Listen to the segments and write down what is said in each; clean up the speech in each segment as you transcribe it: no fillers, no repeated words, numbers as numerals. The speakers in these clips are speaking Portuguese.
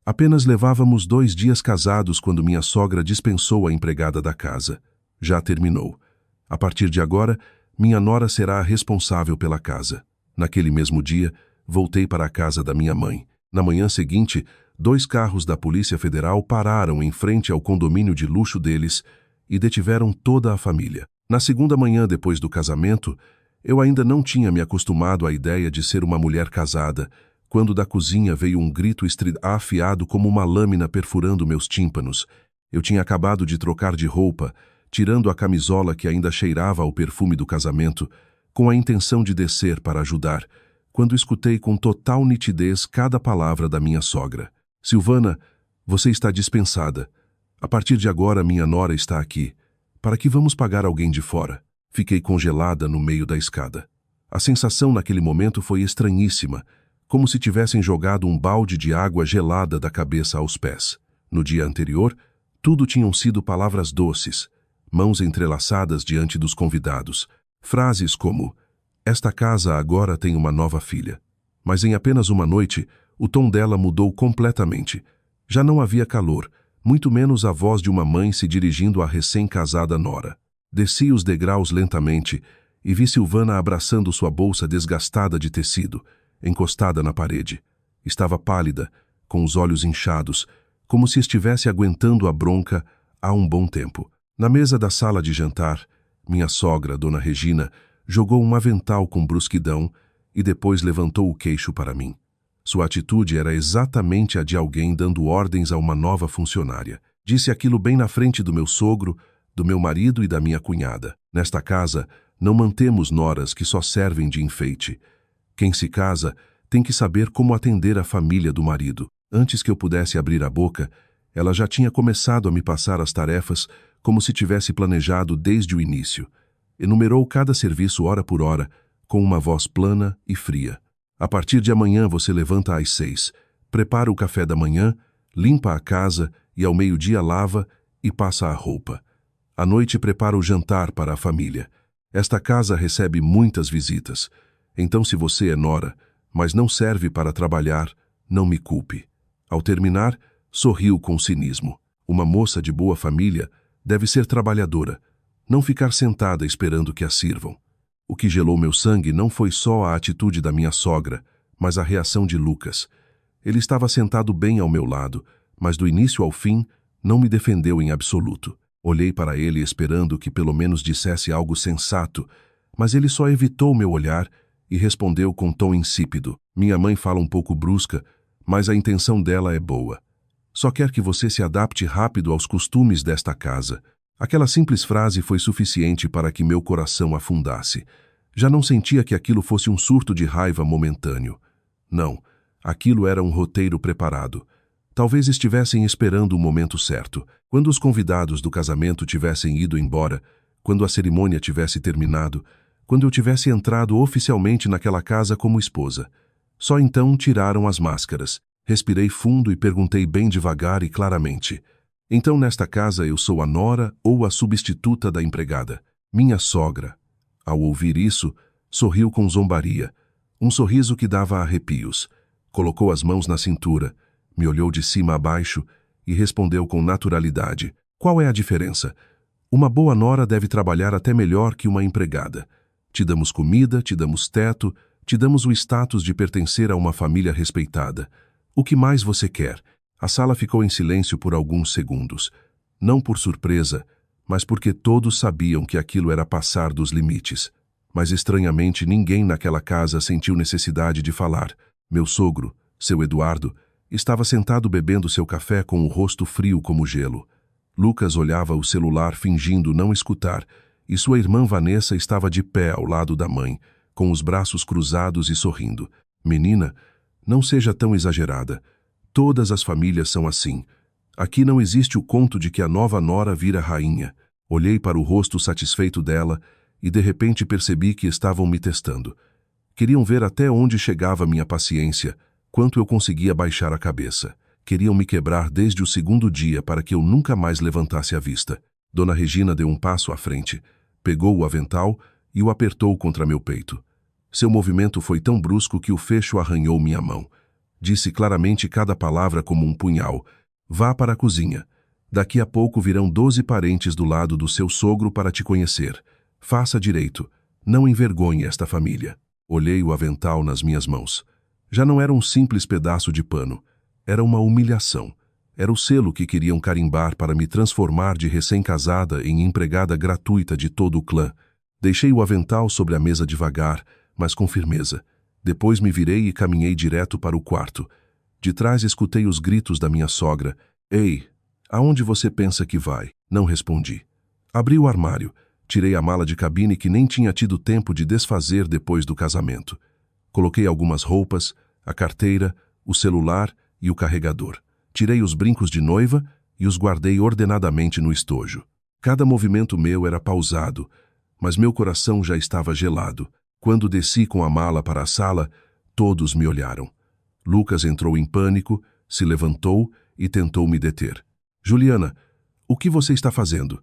Apenas levávamos 2 dias casados quando minha sogra dispensou a empregada da casa. Já terminou. A partir de agora, minha nora será a responsável pela casa. Naquele mesmo dia, voltei para a casa da minha mãe. Na manhã seguinte, 2 carros da Polícia Federal pararam em frente ao condomínio de luxo deles e detiveram toda a família. Na segunda manhã depois do casamento, eu ainda não tinha me acostumado à ideia de ser uma mulher casada, quando da cozinha veio um grito afiado como uma lâmina perfurando meus tímpanos. Eu tinha acabado de trocar de roupa, tirando a camisola que ainda cheirava ao perfume do casamento, com a intenção de descer para ajudar, quando escutei com total nitidez cada palavra da minha sogra. Silvana, você está dispensada. A partir de agora minha nora está aqui. Para que vamos pagar alguém de fora? Fiquei congelada no meio da escada. A sensação naquele momento foi estranhíssima, como se tivessem jogado um balde de água gelada da cabeça aos pés. No dia anterior, tudo tinham sido palavras doces, mãos entrelaçadas diante dos convidados, frases como: esta casa agora tem uma nova filha. Mas em apenas uma noite, o tom dela mudou completamente. Já não havia calor, muito menos a voz de uma mãe se dirigindo à recém-casada nora. Desci os degraus lentamente e vi Silvana abraçando sua bolsa desgastada de tecido, encostada na parede. Estava pálida, com os olhos inchados, como se estivesse aguentando a bronca há um bom tempo. Na mesa da sala de jantar, minha sogra, Dona Regina, jogou um avental com brusquidão e depois levantou o queixo para mim. Sua atitude era exatamente a de alguém dando ordens a uma nova funcionária. Disse aquilo bem na frente do meu sogro, do meu marido e da minha cunhada. Nesta casa, não mantemos noras que só servem de enfeite. Quem se casa tem que saber como atender a família do marido. Antes que eu pudesse abrir a boca, ela já tinha começado a me passar as tarefas como se tivesse planejado desde o início. Enumerou cada serviço hora por hora, com uma voz plana e fria. A partir de amanhã você levanta às 6, prepara o café da manhã, limpa a casa e ao meio-dia lava e passa a roupa. À noite prepara o jantar para a família. Esta casa recebe muitas visitas. Então, se você é nora, mas não serve para trabalhar, não me culpe. Ao terminar, sorriu com cinismo. Uma moça de boa família deve ser trabalhadora, não ficar sentada esperando que a sirvam. O que gelou meu sangue não foi só a atitude da minha sogra, mas a reação de Lucas. Ele estava sentado bem ao meu lado, mas do início ao fim não me defendeu em absoluto. Olhei para ele esperando que pelo menos dissesse algo sensato, mas ele só evitou meu olhar e respondeu com tom insípido. Minha mãe fala um pouco brusca, mas a intenção dela é boa. Só quer que você se adapte rápido aos costumes desta casa. Aquela simples frase foi suficiente para que meu coração afundasse. Já não sentia que aquilo fosse um surto de raiva momentâneo. Não, aquilo era um roteiro preparado. Talvez estivessem esperando o momento certo. Quando os convidados do casamento tivessem ido embora, quando a cerimônia tivesse terminado, quando eu tivesse entrado oficialmente naquela casa como esposa. Só então tiraram as máscaras. Respirei fundo e perguntei bem devagar e claramente: então nesta casa eu sou a nora ou a substituta da empregada? Minha sogra, ao ouvir isso, sorriu com zombaria, um sorriso que dava arrepios. Colocou as mãos na cintura, me olhou de cima a baixo e respondeu com naturalidade: qual é a diferença? Uma boa nora deve trabalhar até melhor que uma empregada. Te damos comida, te damos teto, te damos o status de pertencer a uma família respeitada. O que mais você quer? A sala ficou em silêncio por alguns segundos. Não por surpresa, mas porque todos sabiam que aquilo era passar dos limites. Mas estranhamente ninguém naquela casa sentiu necessidade de falar. Meu sogro, seu Eduardo, estava sentado bebendo seu café com o rosto frio como gelo. Lucas olhava o celular fingindo não escutar, e sua irmã Vanessa estava de pé ao lado da mãe, com os braços cruzados e sorrindo. Menina, não seja tão exagerada. Todas as famílias são assim. Aqui não existe o conto de que a nova nora vira rainha. Olhei para o rosto satisfeito dela e de repente percebi que estavam me testando. Queriam ver até onde chegava minha paciência, quanto eu conseguia baixar a cabeça. Queriam me quebrar desde o segundo dia para que eu nunca mais levantasse a vista. Dona Regina deu um passo à frente, pegou o avental e o apertou contra meu peito. Seu movimento foi tão brusco que o fecho arranhou minha mão. Disse claramente cada palavra como um punhal. Vá para a cozinha. Daqui a pouco virão 12 parentes do lado do seu sogro para te conhecer. Faça direito. Não envergonhe esta família. Olhei o avental nas minhas mãos. Já não era um simples pedaço de pano. Era uma humilhação. Era o selo que queriam carimbar para me transformar de recém-casada em empregada gratuita de todo o clã. Deixei o avental sobre a mesa devagar, mas com firmeza. Depois me virei e caminhei direto para o quarto. De trás escutei os gritos da minha sogra. Ei, aonde você pensa que vai? Não respondi. Abri o armário. Tirei a mala de cabine que nem tinha tido tempo de desfazer depois do casamento. Coloquei algumas roupas, a carteira, o celular e o carregador. Tirei os brincos de noiva e os guardei ordenadamente no estojo. Cada movimento meu era pausado, mas meu coração já estava gelado. Quando desci com a mala para a sala, todos me olharam. Lucas entrou em pânico, se levantou e tentou me deter. Juliana, o que você está fazendo?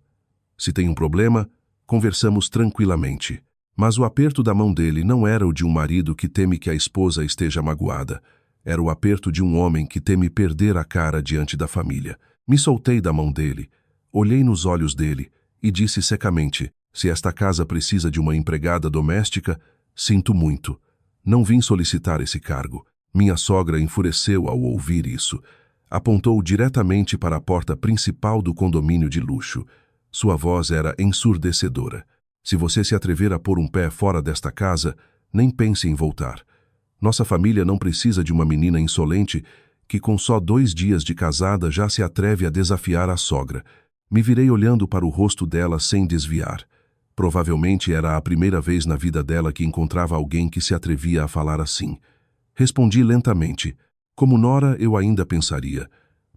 Se tem um problema, conversamos tranquilamente. Mas o aperto da mão dele não era o de um marido que teme que a esposa esteja magoada. Era o aperto de um homem que teme perder a cara diante da família. Me soltei da mão dele, olhei nos olhos dele e disse secamente: se esta casa precisa de uma empregada doméstica, sinto muito. Não vim solicitar esse cargo. Minha sogra enfureceu ao ouvir isso. Apontou diretamente para a porta principal do condomínio de luxo. Sua voz era ensurdecedora. Se você se atrever a pôr um pé fora desta casa, nem pense em voltar. Nossa família não precisa de uma menina insolente que com só 2 dias de casada já se atreve a desafiar a sogra. Me virei olhando para o rosto dela sem desviar. Provavelmente era a primeira vez na vida dela que encontrava alguém que se atrevia a falar assim. Respondi lentamente. Como nora, eu ainda pensaria.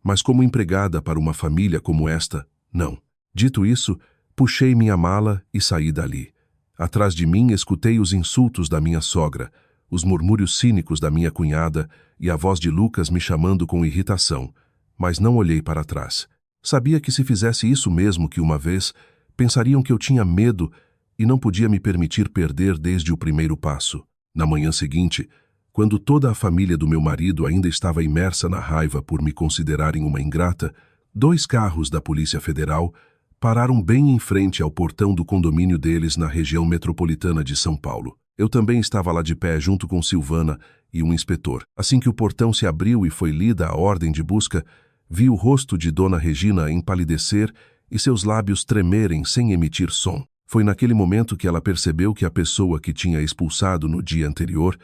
Mas como empregada para uma família como esta, não. Dito isso, puxei minha mala e saí dali. Atrás de mim escutei os insultos da minha sogra, os murmúrios cínicos da minha cunhada e a voz de Lucas me chamando com irritação, mas não olhei para trás. Sabia que se fizesse isso mesmo que uma vez, pensariam que eu tinha medo e não podia me permitir perder desde o primeiro passo. Na manhã seguinte, quando toda a família do meu marido ainda estava imersa na raiva por me considerarem uma ingrata, 2 carros da Polícia Federal pararam bem em frente ao portão do condomínio deles na região metropolitana de São Paulo. Eu também estava lá de pé junto com Silvana e um inspetor. Assim que o portão se abriu e foi lida a ordem de busca, vi o rosto de Dona Regina empalidecer e seus lábios tremerem sem emitir som. Foi naquele momento que ela percebeu que a pessoa que tinha expulsado no dia anterior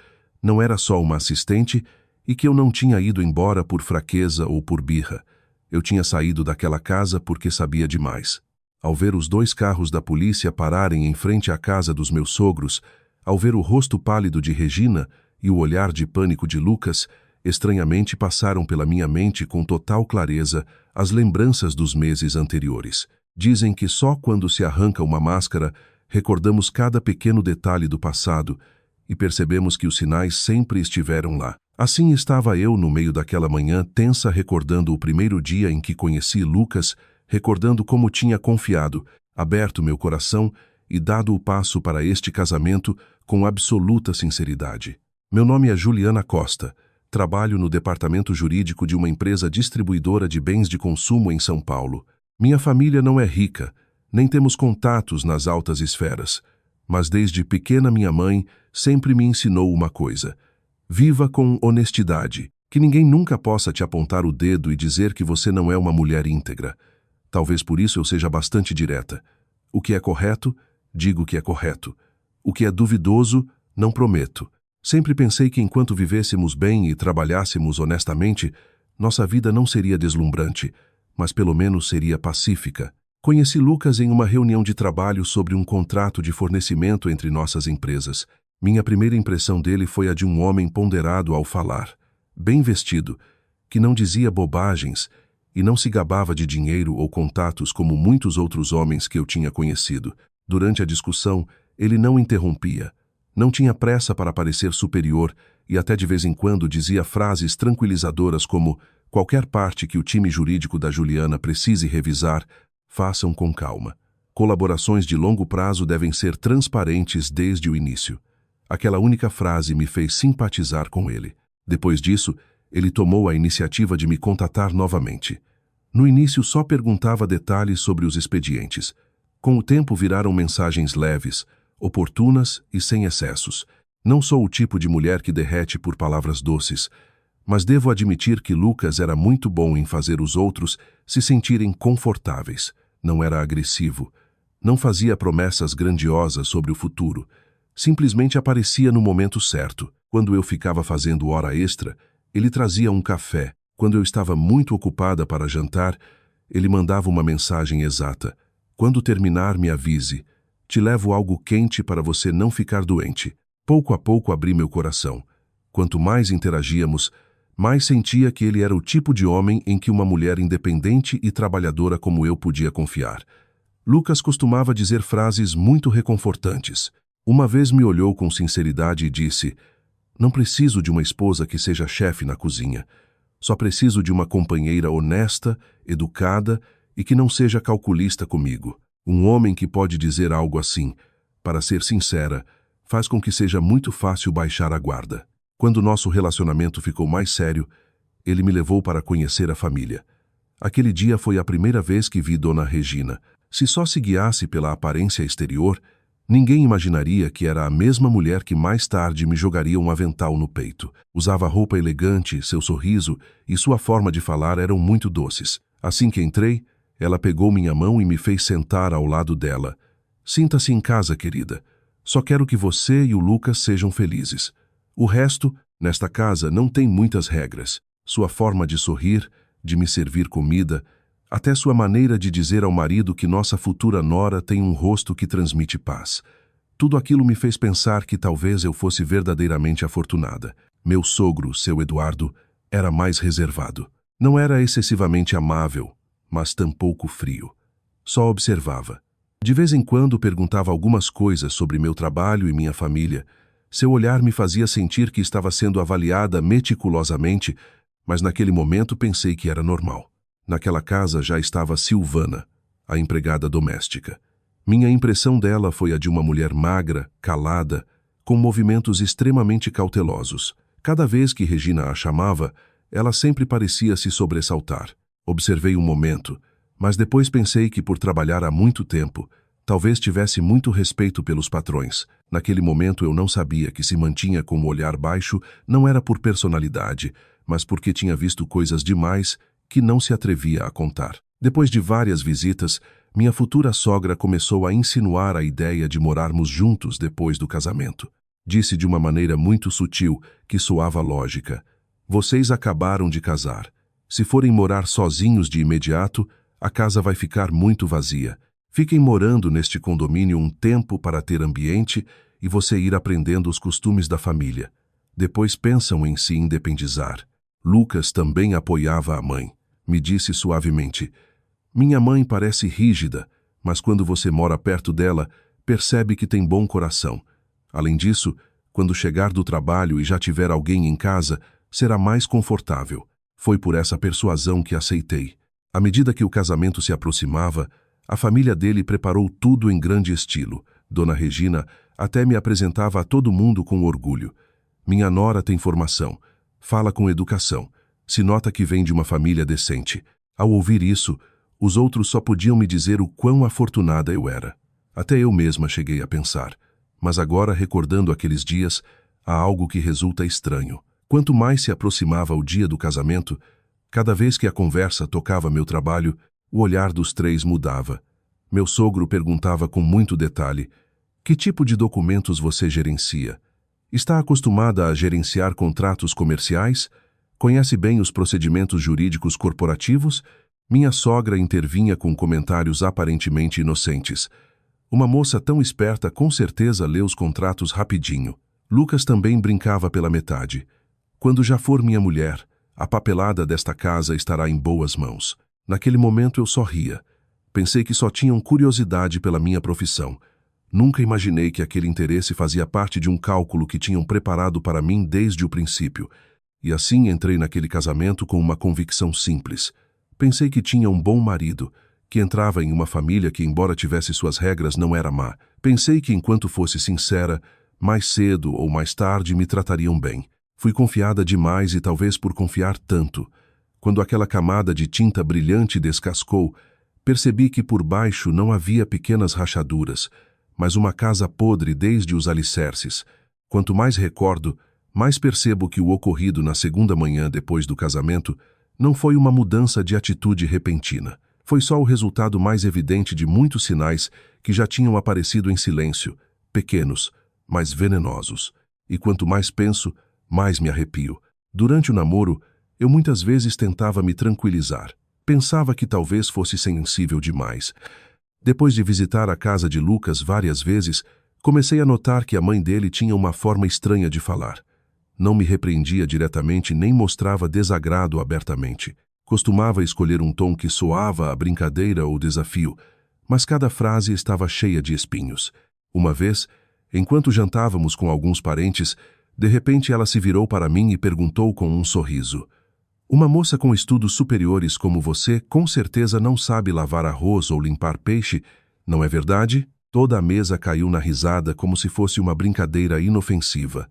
não era só uma assistente e que eu não tinha ido embora por fraqueza ou por birra. Eu tinha saído daquela casa porque sabia demais. Ao ver os 2 carros da polícia pararem em frente à casa dos meus sogros, ao ver o rosto pálido de Regina e o olhar de pânico de Lucas, estranhamente passaram pela minha mente com total clareza as lembranças dos meses anteriores. Dizem que só quando se arranca uma máscara recordamos cada pequeno detalhe do passado e percebemos que os sinais sempre estiveram lá. Assim estava eu no meio daquela manhã tensa, recordando o primeiro dia em que conheci Lucas, recordando como tinha confiado, aberto meu coração e dado o passo para este casamento com absoluta sinceridade. Meu nome é Juliana Costa. Trabalho no departamento jurídico de uma empresa distribuidora de bens de consumo em São Paulo. Minha família não é rica, nem temos contatos nas altas esferas, mas desde pequena minha mãe sempre me ensinou uma coisa: viva com honestidade, que ninguém nunca possa te apontar o dedo e dizer que você não é uma mulher íntegra. Talvez por isso eu seja bastante direta. O que é correto, digo que é correto. O que é duvidoso, não prometo. Sempre pensei que enquanto vivêssemos bem e trabalhássemos honestamente, nossa vida não seria deslumbrante, mas pelo menos seria pacífica. Conheci Lucas em uma reunião de trabalho sobre um contrato de fornecimento entre nossas empresas. Minha primeira impressão dele foi a de um homem ponderado ao falar, bem vestido, que não dizia bobagens e não se gabava de dinheiro ou contatos como muitos outros homens que eu tinha conhecido. Durante a discussão, ele não interrompia. Não tinha pressa para parecer superior e até de vez em quando dizia frases tranquilizadoras como: qualquer parte que o time jurídico da Juliana precise revisar, façam com calma. Colaborações de longo prazo devem ser transparentes desde o início. Aquela única frase me fez simpatizar com ele. Depois disso, ele tomou a iniciativa de me contatar novamente. No início só perguntava detalhes sobre os expedientes. Com o tempo viraram mensagens leves, oportunas e sem excessos. Não sou o tipo de mulher que derrete por palavras doces, mas devo admitir que Lucas era muito bom em fazer os outros se sentirem confortáveis. Não era agressivo. Não fazia promessas grandiosas sobre o futuro. Simplesmente aparecia no momento certo. Quando eu ficava fazendo hora extra, ele trazia um café. Quando eu estava muito ocupada para jantar, ele mandava uma mensagem exata. Quando terminar, me avise. Te levo algo quente para você não ficar doente. Pouco a pouco abri meu coração. Quanto mais interagíamos, mais sentia que ele era o tipo de homem em que uma mulher independente e trabalhadora como eu podia confiar. Lucas costumava dizer frases muito reconfortantes. Uma vez me olhou com sinceridade e disse: "Não preciso de uma esposa que seja chefe na cozinha. Só preciso de uma companheira honesta, educada e que não seja calculista comigo." Um homem que pode dizer algo assim, para ser sincera, faz com que seja muito fácil baixar a guarda. Quando nosso relacionamento ficou mais sério, ele me levou para conhecer a família. Aquele dia foi a primeira vez que vi Dona Regina. Se só se guiasse pela aparência exterior, ninguém imaginaria que era a mesma mulher que mais tarde me jogaria um avental no peito. Usava roupa elegante, seu sorriso e sua forma de falar eram muito doces. Assim que entrei, ela pegou minha mão e me fez sentar ao lado dela. "Sinta-se em casa, querida. Só quero que você e o Lucas sejam felizes. O resto, nesta casa, não tem muitas regras. Sua forma de sorrir, de me servir comida, até sua maneira de dizer ao marido que nossa futura nora tem um rosto que transmite paz. Tudo aquilo me fez pensar que talvez eu fosse verdadeiramente afortunada. Meu sogro, seu Eduardo, era mais reservado. Não era excessivamente amável, mas tampouco frio. Só observava. De vez em quando perguntava algumas coisas sobre meu trabalho e minha família. Seu olhar me fazia sentir que estava sendo avaliada meticulosamente, mas naquele momento pensei que era normal. Naquela casa já estava Silvana, a empregada doméstica. Minha impressão dela foi a de uma mulher magra, calada, com movimentos extremamente cautelosos. Cada vez que Regina a chamava, ela sempre parecia se sobressaltar. Observei um momento, mas depois pensei que por trabalhar há muito tempo, talvez tivesse muito respeito pelos patrões. Naquele momento eu não sabia que se mantinha com o olhar baixo não era por personalidade, mas porque tinha visto coisas demais que não se atrevia a contar. Depois de várias visitas, minha futura sogra começou a insinuar a ideia de morarmos juntos depois do casamento. Disse de uma maneira muito sutil, que soava lógica: "Vocês acabaram de casar. Se forem morar sozinhos de imediato, a casa vai ficar muito vazia. Fiquem morando neste condomínio um tempo para ter ambiente e você ir aprendendo os costumes da família. Depois pensam em se independizar." Lucas também apoiava a mãe. Me disse suavemente: "Minha mãe parece rígida, mas quando você mora perto dela, percebe que tem bom coração. Além disso, quando chegar do trabalho e já tiver alguém em casa, será mais confortável." Foi por essa persuasão que aceitei. À medida que o casamento se aproximava, a família dele preparou tudo em grande estilo. Dona Regina até me apresentava a todo mundo com orgulho. "Minha nora tem formação, fala com educação, se nota que vem de uma família decente." Ao ouvir isso, os outros só podiam me dizer o quão afortunada eu era. Até eu mesma cheguei a pensar. Mas agora, recordando aqueles dias, há algo que resulta estranho. Quanto mais se aproximava o dia do casamento, cada vez que a conversa tocava meu trabalho, o olhar dos três mudava. Meu sogro perguntava com muito detalhe: "Que tipo de documentos você gerencia? Está acostumada a gerenciar contratos comerciais? Conhece bem os procedimentos jurídicos corporativos?" Minha sogra intervinha com comentários aparentemente inocentes. "Uma moça tão esperta com certeza lê os contratos rapidinho." Lucas também brincava pela metade: "Quando já for minha mulher, a papelada desta casa estará em boas mãos." Naquele momento eu só ria. Pensei que só tinham curiosidade pela minha profissão. Nunca imaginei que aquele interesse fazia parte de um cálculo que tinham preparado para mim desde o princípio. E assim entrei naquele casamento com uma convicção simples. Pensei que tinha um bom marido, que entrava em uma família que, embora tivesse suas regras, não era má. Pensei que enquanto fosse sincera, mais cedo ou mais tarde me tratariam bem. Fui confiada demais e talvez por confiar tanto. Quando aquela camada de tinta brilhante descascou, percebi que por baixo não havia pequenas rachaduras, mas uma casa podre desde os alicerces. Quanto mais recordo, mais percebo que o ocorrido na segunda manhã depois do casamento não foi uma mudança de atitude repentina. Foi só o resultado mais evidente de muitos sinais que já tinham aparecido em silêncio, pequenos, mas venenosos. E quanto mais penso, mais me arrepio. Durante o namoro, eu muitas vezes tentava me tranquilizar. Pensava que talvez fosse sensível demais. Depois de visitar a casa de Lucas várias vezes, comecei a notar que a mãe dele tinha uma forma estranha de falar. Não me repreendia diretamente nem mostrava desagrado abertamente. Costumava escolher um tom que soava a brincadeira ou desafio, mas cada frase estava cheia de espinhos. Uma vez, enquanto jantávamos com alguns parentes, de repente ela se virou para mim e perguntou com um sorriso: "Uma moça com estudos superiores como você com certeza não sabe lavar arroz ou limpar peixe, não é verdade?" Toda a mesa caiu na risada como se fosse uma brincadeira inofensiva.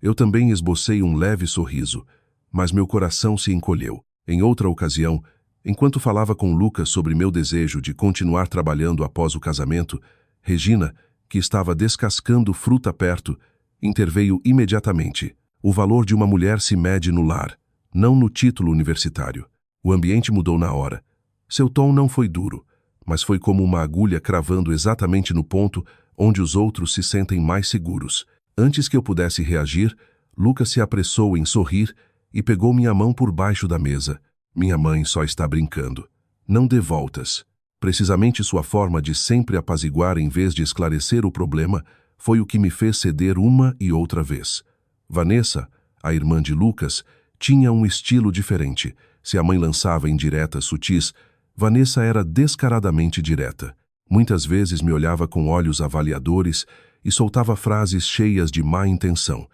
Eu também esbocei um leve sorriso, mas meu coração se encolheu. Em outra ocasião, enquanto falava com Lucas sobre meu desejo de continuar trabalhando após o casamento, Regina, que estava descascando fruta perto, interveio imediatamente. O valor de uma mulher se mede no lar, não no título universitário. O ambiente mudou na hora. Seu tom não foi duro, mas foi como uma agulha cravando exatamente no ponto onde os outros se sentem mais seguros. Antes que eu pudesse reagir, Lucas se apressou em sorrir e pegou minha mão por baixo da mesa. "Minha mãe só está brincando. Não dê voltas." Precisamente sua forma de sempre apaziguar em vez de esclarecer o problema foi o que me fez ceder uma e outra vez. Vanessa, a irmã de Lucas, tinha um estilo diferente. Se a mãe lançava indiretas sutis, Vanessa era descaradamente direta. Muitas vezes me olhava com olhos avaliadores e soltava frases cheias de má intenção.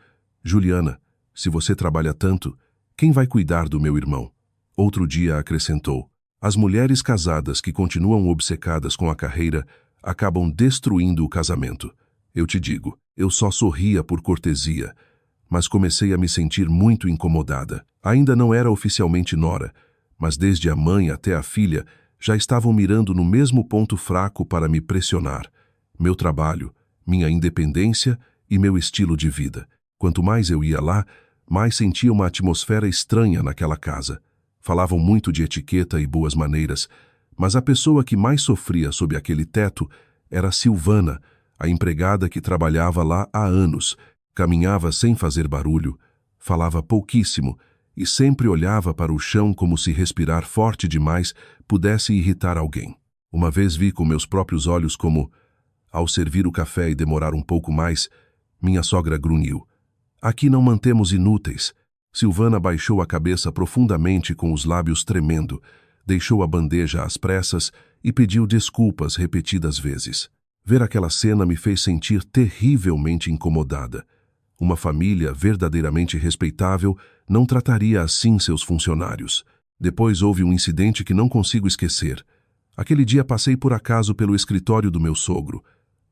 "Juliana, se você trabalha tanto, quem vai cuidar do meu irmão?" Outro dia acrescentou: "As mulheres casadas que continuam obcecadas com a carreira acabam destruindo o casamento." Eu te digo, eu só sorria por cortesia, mas comecei a me sentir muito incomodada. Ainda não era oficialmente nora, mas desde a mãe até a filha já estavam mirando no mesmo ponto fraco para me pressionar: meu trabalho, minha independência e meu estilo de vida. Quanto mais eu ia lá, mais sentia uma atmosfera estranha naquela casa. Falavam muito de etiqueta e boas maneiras, mas a pessoa que mais sofria sob aquele teto era Silvana, a empregada que trabalhava lá há anos. Caminhava sem fazer barulho, falava pouquíssimo e sempre olhava para o chão como se respirar forte demais pudesse irritar alguém. Uma vez vi com meus próprios olhos como, ao servir o café e demorar um pouco mais, minha sogra grunhiu: "Aqui não mantemos inúteis." Silvana baixou a cabeça profundamente com os lábios tremendo, deixou a bandeja às pressas e pediu desculpas repetidas vezes. Ver aquela cena me fez sentir terrivelmente incomodada. Uma família verdadeiramente respeitável não trataria assim seus funcionários. Depois houve um incidente que não consigo esquecer. Aquele dia passei por acaso pelo escritório do meu sogro.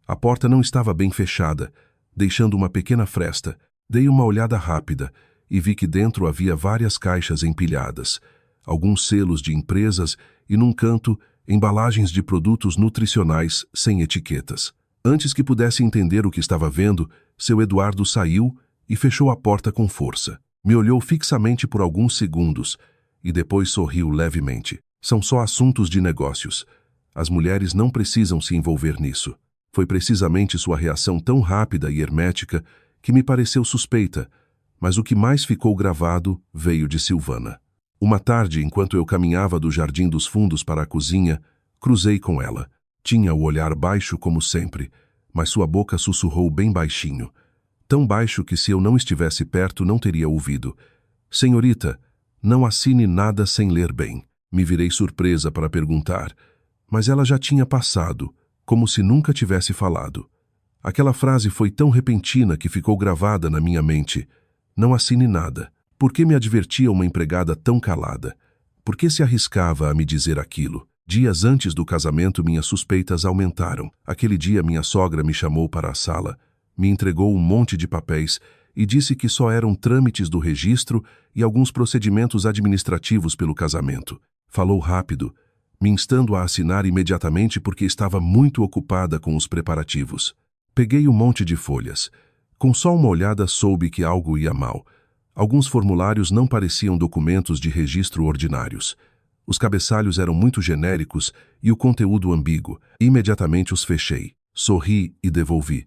A porta não estava bem fechada, deixando uma pequena fresta. Dei uma olhada rápida e vi que dentro havia várias caixas empilhadas, alguns selos de empresas e, num canto, embalagens de produtos nutricionais sem etiquetas. Antes que pudesse entender o que estava vendo, seu Eduardo saiu e fechou a porta com força. Me olhou fixamente por alguns segundos e depois sorriu levemente. "São só assuntos de negócios. As mulheres não precisam se envolver nisso." Foi precisamente sua reação tão rápida e hermética que me pareceu suspeita, mas o que mais ficou gravado veio de Silvana. Uma tarde, enquanto eu caminhava do Jardim dos Fundos para a cozinha, cruzei com ela. Tinha o olhar baixo como sempre, mas sua boca sussurrou bem baixinho. Tão baixo que se eu não estivesse perto não teria ouvido: "Senhorita, não assine nada sem ler bem." Me virei surpresa para perguntar, mas ela já tinha passado, como se nunca tivesse falado. Aquela frase foi tão repentina que ficou gravada na minha mente. Não assine nada. Por que me advertia uma empregada tão calada? Por que se arriscava a me dizer aquilo? Dias antes do casamento, minhas suspeitas aumentaram. Aquele dia, minha sogra me chamou para a sala, me entregou um monte de papéis e disse que só eram trâmites do registro e alguns procedimentos administrativos pelo casamento. Falou rápido, me instando a assinar imediatamente porque estava muito ocupada com os preparativos. Peguei um monte de folhas. Com só uma olhada soube que algo ia mal. Alguns formulários não pareciam documentos de registro ordinários. Os cabeçalhos eram muito genéricos e o conteúdo ambíguo. Imediatamente os fechei. Sorri e devolvi.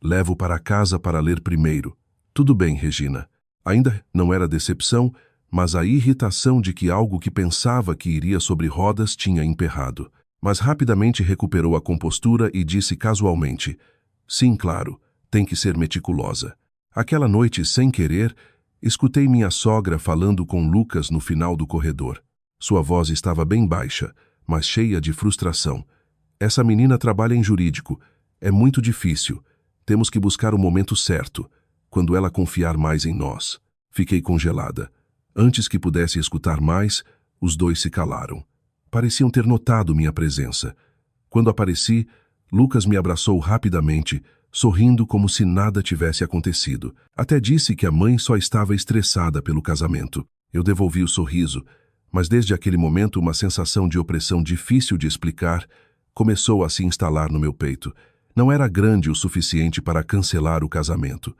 Levo para casa para ler primeiro. Tudo bem, Regina. Ainda não era decepção, mas a irritação de que algo que pensava que iria sobre rodas tinha emperrado. Mas rapidamente recuperou a compostura e disse casualmente: sim, claro, tem que ser meticulosa. Aquela noite, sem querer, escutei minha sogra falando com Lucas no final do corredor. Sua voz estava bem baixa, mas cheia de frustração. Essa menina trabalha em jurídico. É muito difícil. Temos que buscar o momento certo, quando ela confiar mais em nós. Fiquei congelada. Antes que pudesse escutar mais, os dois se calaram. Pareciam ter notado minha presença. Quando apareci, Lucas me abraçou rapidamente, sorrindo como se nada tivesse acontecido. Até disse que a mãe só estava estressada pelo casamento. Eu devolvi o sorriso, mas desde aquele momento uma sensação de opressão difícil de explicar começou a se instalar no meu peito. Não era grande o suficiente para cancelar o casamento,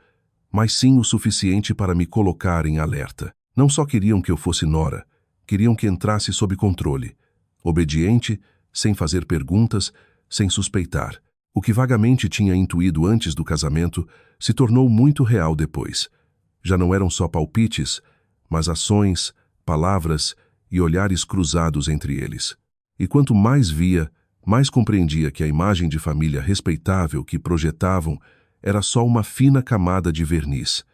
mas sim o suficiente para me colocar em alerta. Não só queriam que eu fosse nora, queriam que entrasse sob controle. Obediente, sem fazer perguntas, sem suspeitar. O que vagamente tinha intuído antes do casamento se tornou muito real depois. Já não eram só palpites, mas ações, palavras e olhares cruzados entre eles. E quanto mais via, mais compreendia que a imagem de família respeitável que projetavam era só uma fina camada de verniz.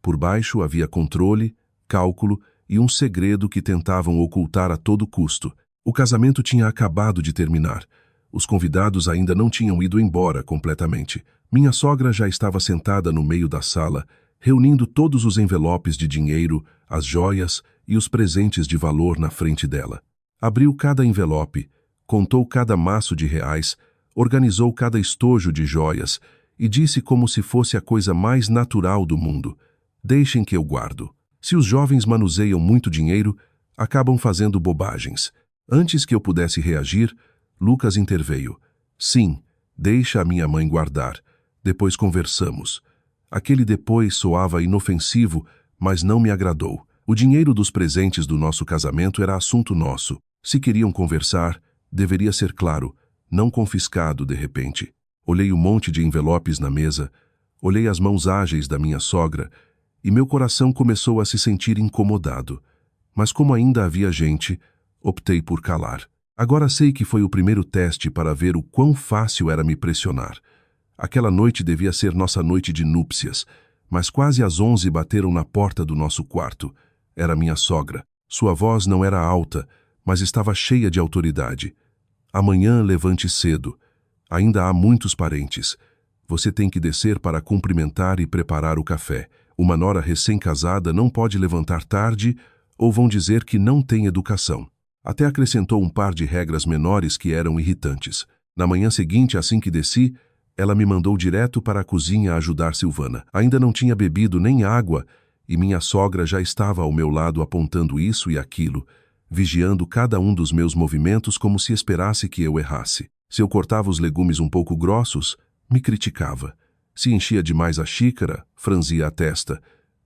Por baixo havia controle, cálculo e um segredo que tentavam ocultar a todo custo. O casamento tinha acabado de terminar. Os convidados ainda não tinham ido embora completamente. Minha sogra já estava sentada no meio da sala, reunindo todos os envelopes de dinheiro, as joias e os presentes de valor na frente dela. Abriu cada envelope, contou cada maço de reais, organizou cada estojo de joias e disse como se fosse a coisa mais natural do mundo: deixem que eu guardo. Se os jovens manuseiam muito dinheiro, acabam fazendo bobagens. Antes que eu pudesse reagir, Lucas interveio. Sim, deixa a minha mãe guardar. Depois conversamos. Aquele depois soava inofensivo, mas não me agradou. O dinheiro dos presentes do nosso casamento era assunto nosso. Se queriam conversar, deveria ser claro, não confiscado de repente. Olhei um monte de envelopes na mesa, olhei as mãos ágeis da minha sogra, e meu coração começou a se sentir incomodado. Mas como ainda havia gente, optei por calar. Agora sei que foi o primeiro teste para ver o quão fácil era me pressionar. Aquela noite devia ser nossa noite de núpcias, mas quase às 11 bateram na porta do nosso quarto. Era minha sogra. Sua voz não era alta, mas estava cheia de autoridade. Amanhã levante cedo. Ainda há muitos parentes. Você tem que descer para cumprimentar e preparar o café. Uma nora recém-casada não pode levantar tarde ou vão dizer que não tem educação. Até acrescentou um par de regras menores que eram irritantes. Na manhã seguinte, assim que desci, ela me mandou direto para a cozinha ajudar Silvana. Ainda não tinha bebido nem água e minha sogra já estava ao meu lado apontando isso e aquilo, vigiando cada um dos meus movimentos como se esperasse que eu errasse. Se eu cortava os legumes um pouco grossos, me criticava. Se enchia demais a xícara, franzia a testa.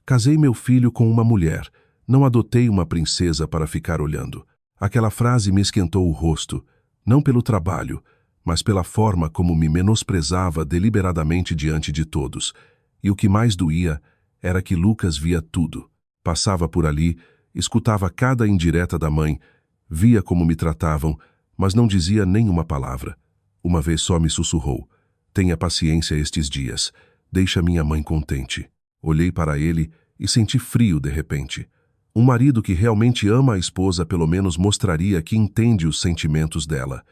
Casei meu filho com uma mulher. Não adotei uma princesa para ficar olhando. Aquela frase me esquentou o rosto, não pelo trabalho, mas pela forma como me menosprezava deliberadamente diante de todos. E o que mais doía era que Lucas via tudo. Passava por ali, escutava cada indireta da mãe, via como me tratavam, mas não dizia nenhuma palavra. Uma vez só me sussurrou: tenha paciência estes dias, deixa minha mãe contente. Olhei para ele e senti frio de repente. Um marido que realmente ama a esposa pelo menos mostraria que entende os sentimentos dela.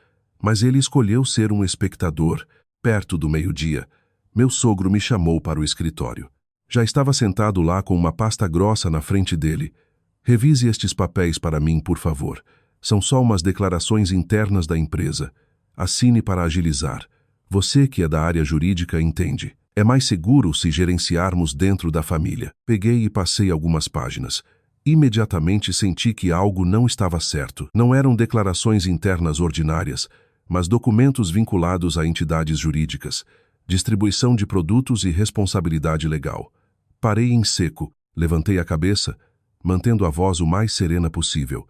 Mas ele escolheu ser um espectador. Perto do meio-dia, meu sogro me chamou para o escritório. Já estava sentado lá com uma pasta grossa na frente dele. Revise estes papéis para mim, por favor. São só umas declarações internas da empresa. Assine para agilizar. Você que é da área jurídica entende. É mais seguro se gerenciarmos dentro da família. Peguei e passei algumas páginas. Imediatamente senti que algo não estava certo. Não eram declarações internas ordinárias, mas documentos vinculados a entidades jurídicas, distribuição de produtos e responsabilidade legal. Parei em seco, levantei a cabeça, mantendo a voz o mais serena possível.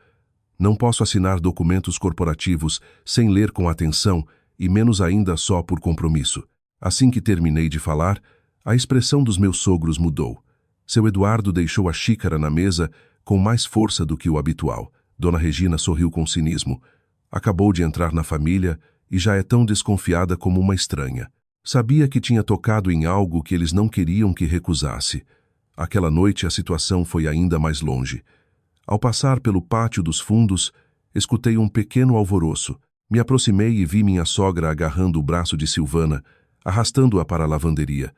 Não posso assinar documentos corporativos sem ler com atenção e menos ainda só por compromisso. Assim que terminei de falar, a expressão dos meus sogros mudou. Seu Eduardo deixou a xícara na mesa com mais força do que o habitual. Dona Regina sorriu com cinismo. Acabou de entrar na família e já é tão desconfiada como uma estranha. Sabia que tinha tocado em algo que eles não queriam que recusasse. Aquela noite a situação foi ainda mais longe. Ao passar pelo pátio dos fundos, escutei um pequeno alvoroço. Me aproximei e vi minha sogra agarrando o braço de Silvana, arrastando-a para a lavanderia.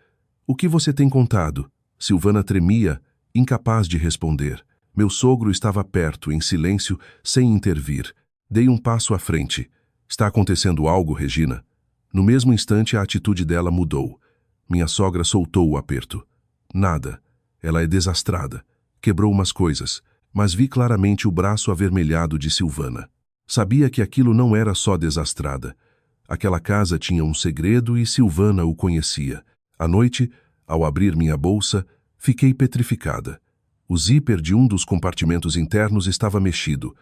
"O que você tem contado?" Silvana tremia, incapaz de responder. Meu sogro estava perto, em silêncio, sem intervir. Dei um passo à frente. "Está acontecendo algo, Regina?" No mesmo instante, a atitude dela mudou. Minha sogra soltou o aperto. "Nada. Ela é desastrada. Quebrou umas coisas." Mas vi claramente o braço avermelhado de Silvana. Sabia que aquilo não era só desastrada. Aquela casa tinha um segredo e Silvana o conhecia. À noite, ao abrir minha bolsa, fiquei petrificada. O zíper de um dos compartimentos internos estava mexido.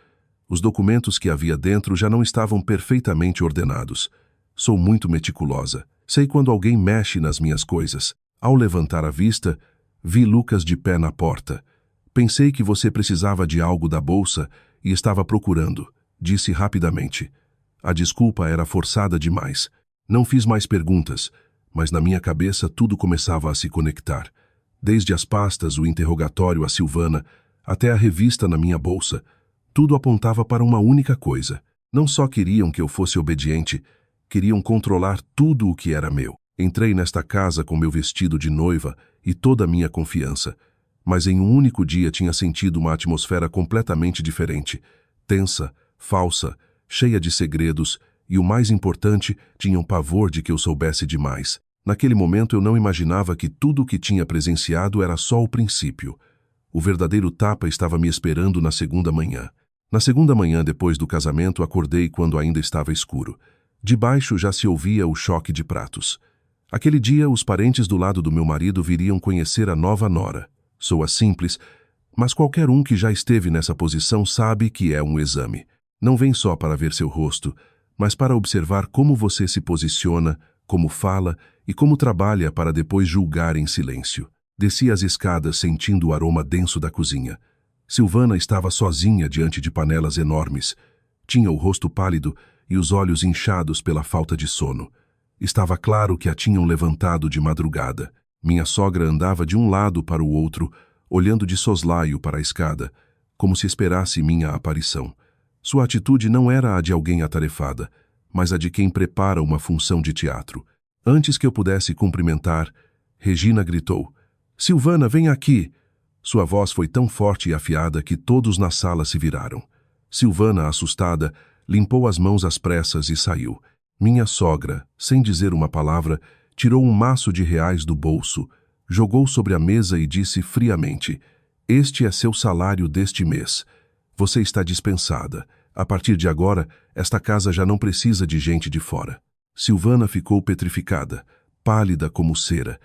Os documentos que havia dentro já não estavam perfeitamente ordenados. Sou muito meticulosa. Sei quando alguém mexe nas minhas coisas. Ao levantar a vista, vi Lucas de pé na porta. "Pensei que você precisava de algo da bolsa e estava procurando", disse rapidamente. A desculpa era forçada demais. Não fiz mais perguntas, mas na minha cabeça tudo começava a se conectar. Desde as pastas, o interrogatório a Silvana, até a revista na minha bolsa, tudo apontava para uma única coisa. Não só queriam que eu fosse obediente, queriam controlar tudo o que era meu. Entrei nesta casa com meu vestido de noiva e toda a minha confiança. Mas em um único dia tinha sentido uma atmosfera completamente diferente, tensa, falsa, cheia de segredos, e o mais importante, tinham pavor de que eu soubesse demais. Naquele momento eu não imaginava que tudo o que tinha presenciado era só o princípio. O verdadeiro tapa estava me esperando na segunda manhã. Na segunda manhã, depois do casamento, acordei quando ainda estava escuro. De baixo já se ouvia o choque de pratos. Aquele dia, os parentes do lado do meu marido viriam conhecer a nova nora. Soa simples, mas qualquer um que já esteve nessa posição sabe que é um exame. Não vem só para ver seu rosto, mas para observar como você se posiciona, como fala e como trabalha para depois julgar em silêncio. Desci as escadas sentindo o aroma denso da cozinha. Silvana estava sozinha diante de panelas enormes. Tinha o rosto pálido e os olhos inchados pela falta de sono. Estava claro que a tinham levantado de madrugada. Minha sogra andava de um lado para o outro, olhando de soslaio para a escada, como se esperasse minha aparição. Sua atitude não era a de alguém atarefada, mas a de quem prepara uma função de teatro. Antes que eu pudesse cumprimentar, Regina gritou: "Silvana, vem aqui!" Sua voz foi tão forte e afiada que todos na sala se viraram. Silvana, assustada, limpou as mãos às pressas e saiu. Minha sogra, sem dizer uma palavra, tirou um maço de reais do bolso, jogou sobre a mesa e disse friamente: "Este é seu salário deste mês. Você está dispensada. A partir de agora, esta casa já não precisa de gente de fora." Silvana ficou petrificada, pálida como cera.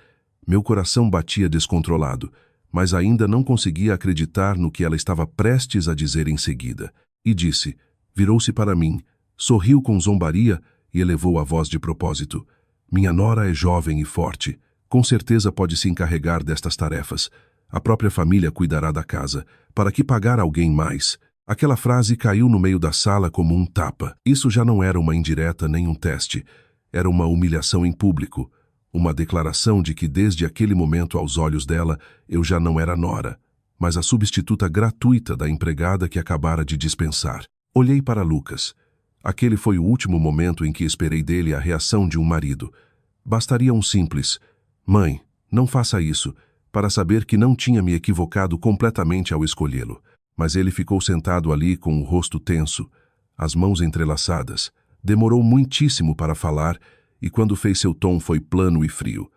Meu coração batia descontrolado, mas ainda não conseguia acreditar no que ela estava prestes a dizer em seguida. E disse, virou-se para mim, sorriu com zombaria e elevou a voz de propósito: "Minha nora é jovem e forte. Com certeza pode se encarregar destas tarefas. A própria família cuidará da casa. Para que pagar alguém mais?" Aquela frase caiu no meio da sala como um tapa. Isso já não era uma indireta nem um teste. Era uma humilhação em público. Uma declaração de que desde aquele momento aos olhos dela eu já não era nora, mas a substituta gratuita da empregada que acabara de dispensar. Olhei para Lucas. Aquele foi o último momento em que esperei dele a reação de um marido. Bastaria um simples: "Mãe, não faça isso", para saber que não tinha me equivocado completamente ao escolhê-lo. Mas ele ficou sentado ali com o rosto tenso, as mãos entrelaçadas. Demorou muitíssimo para falar e quando fez seu tom foi plano e frio.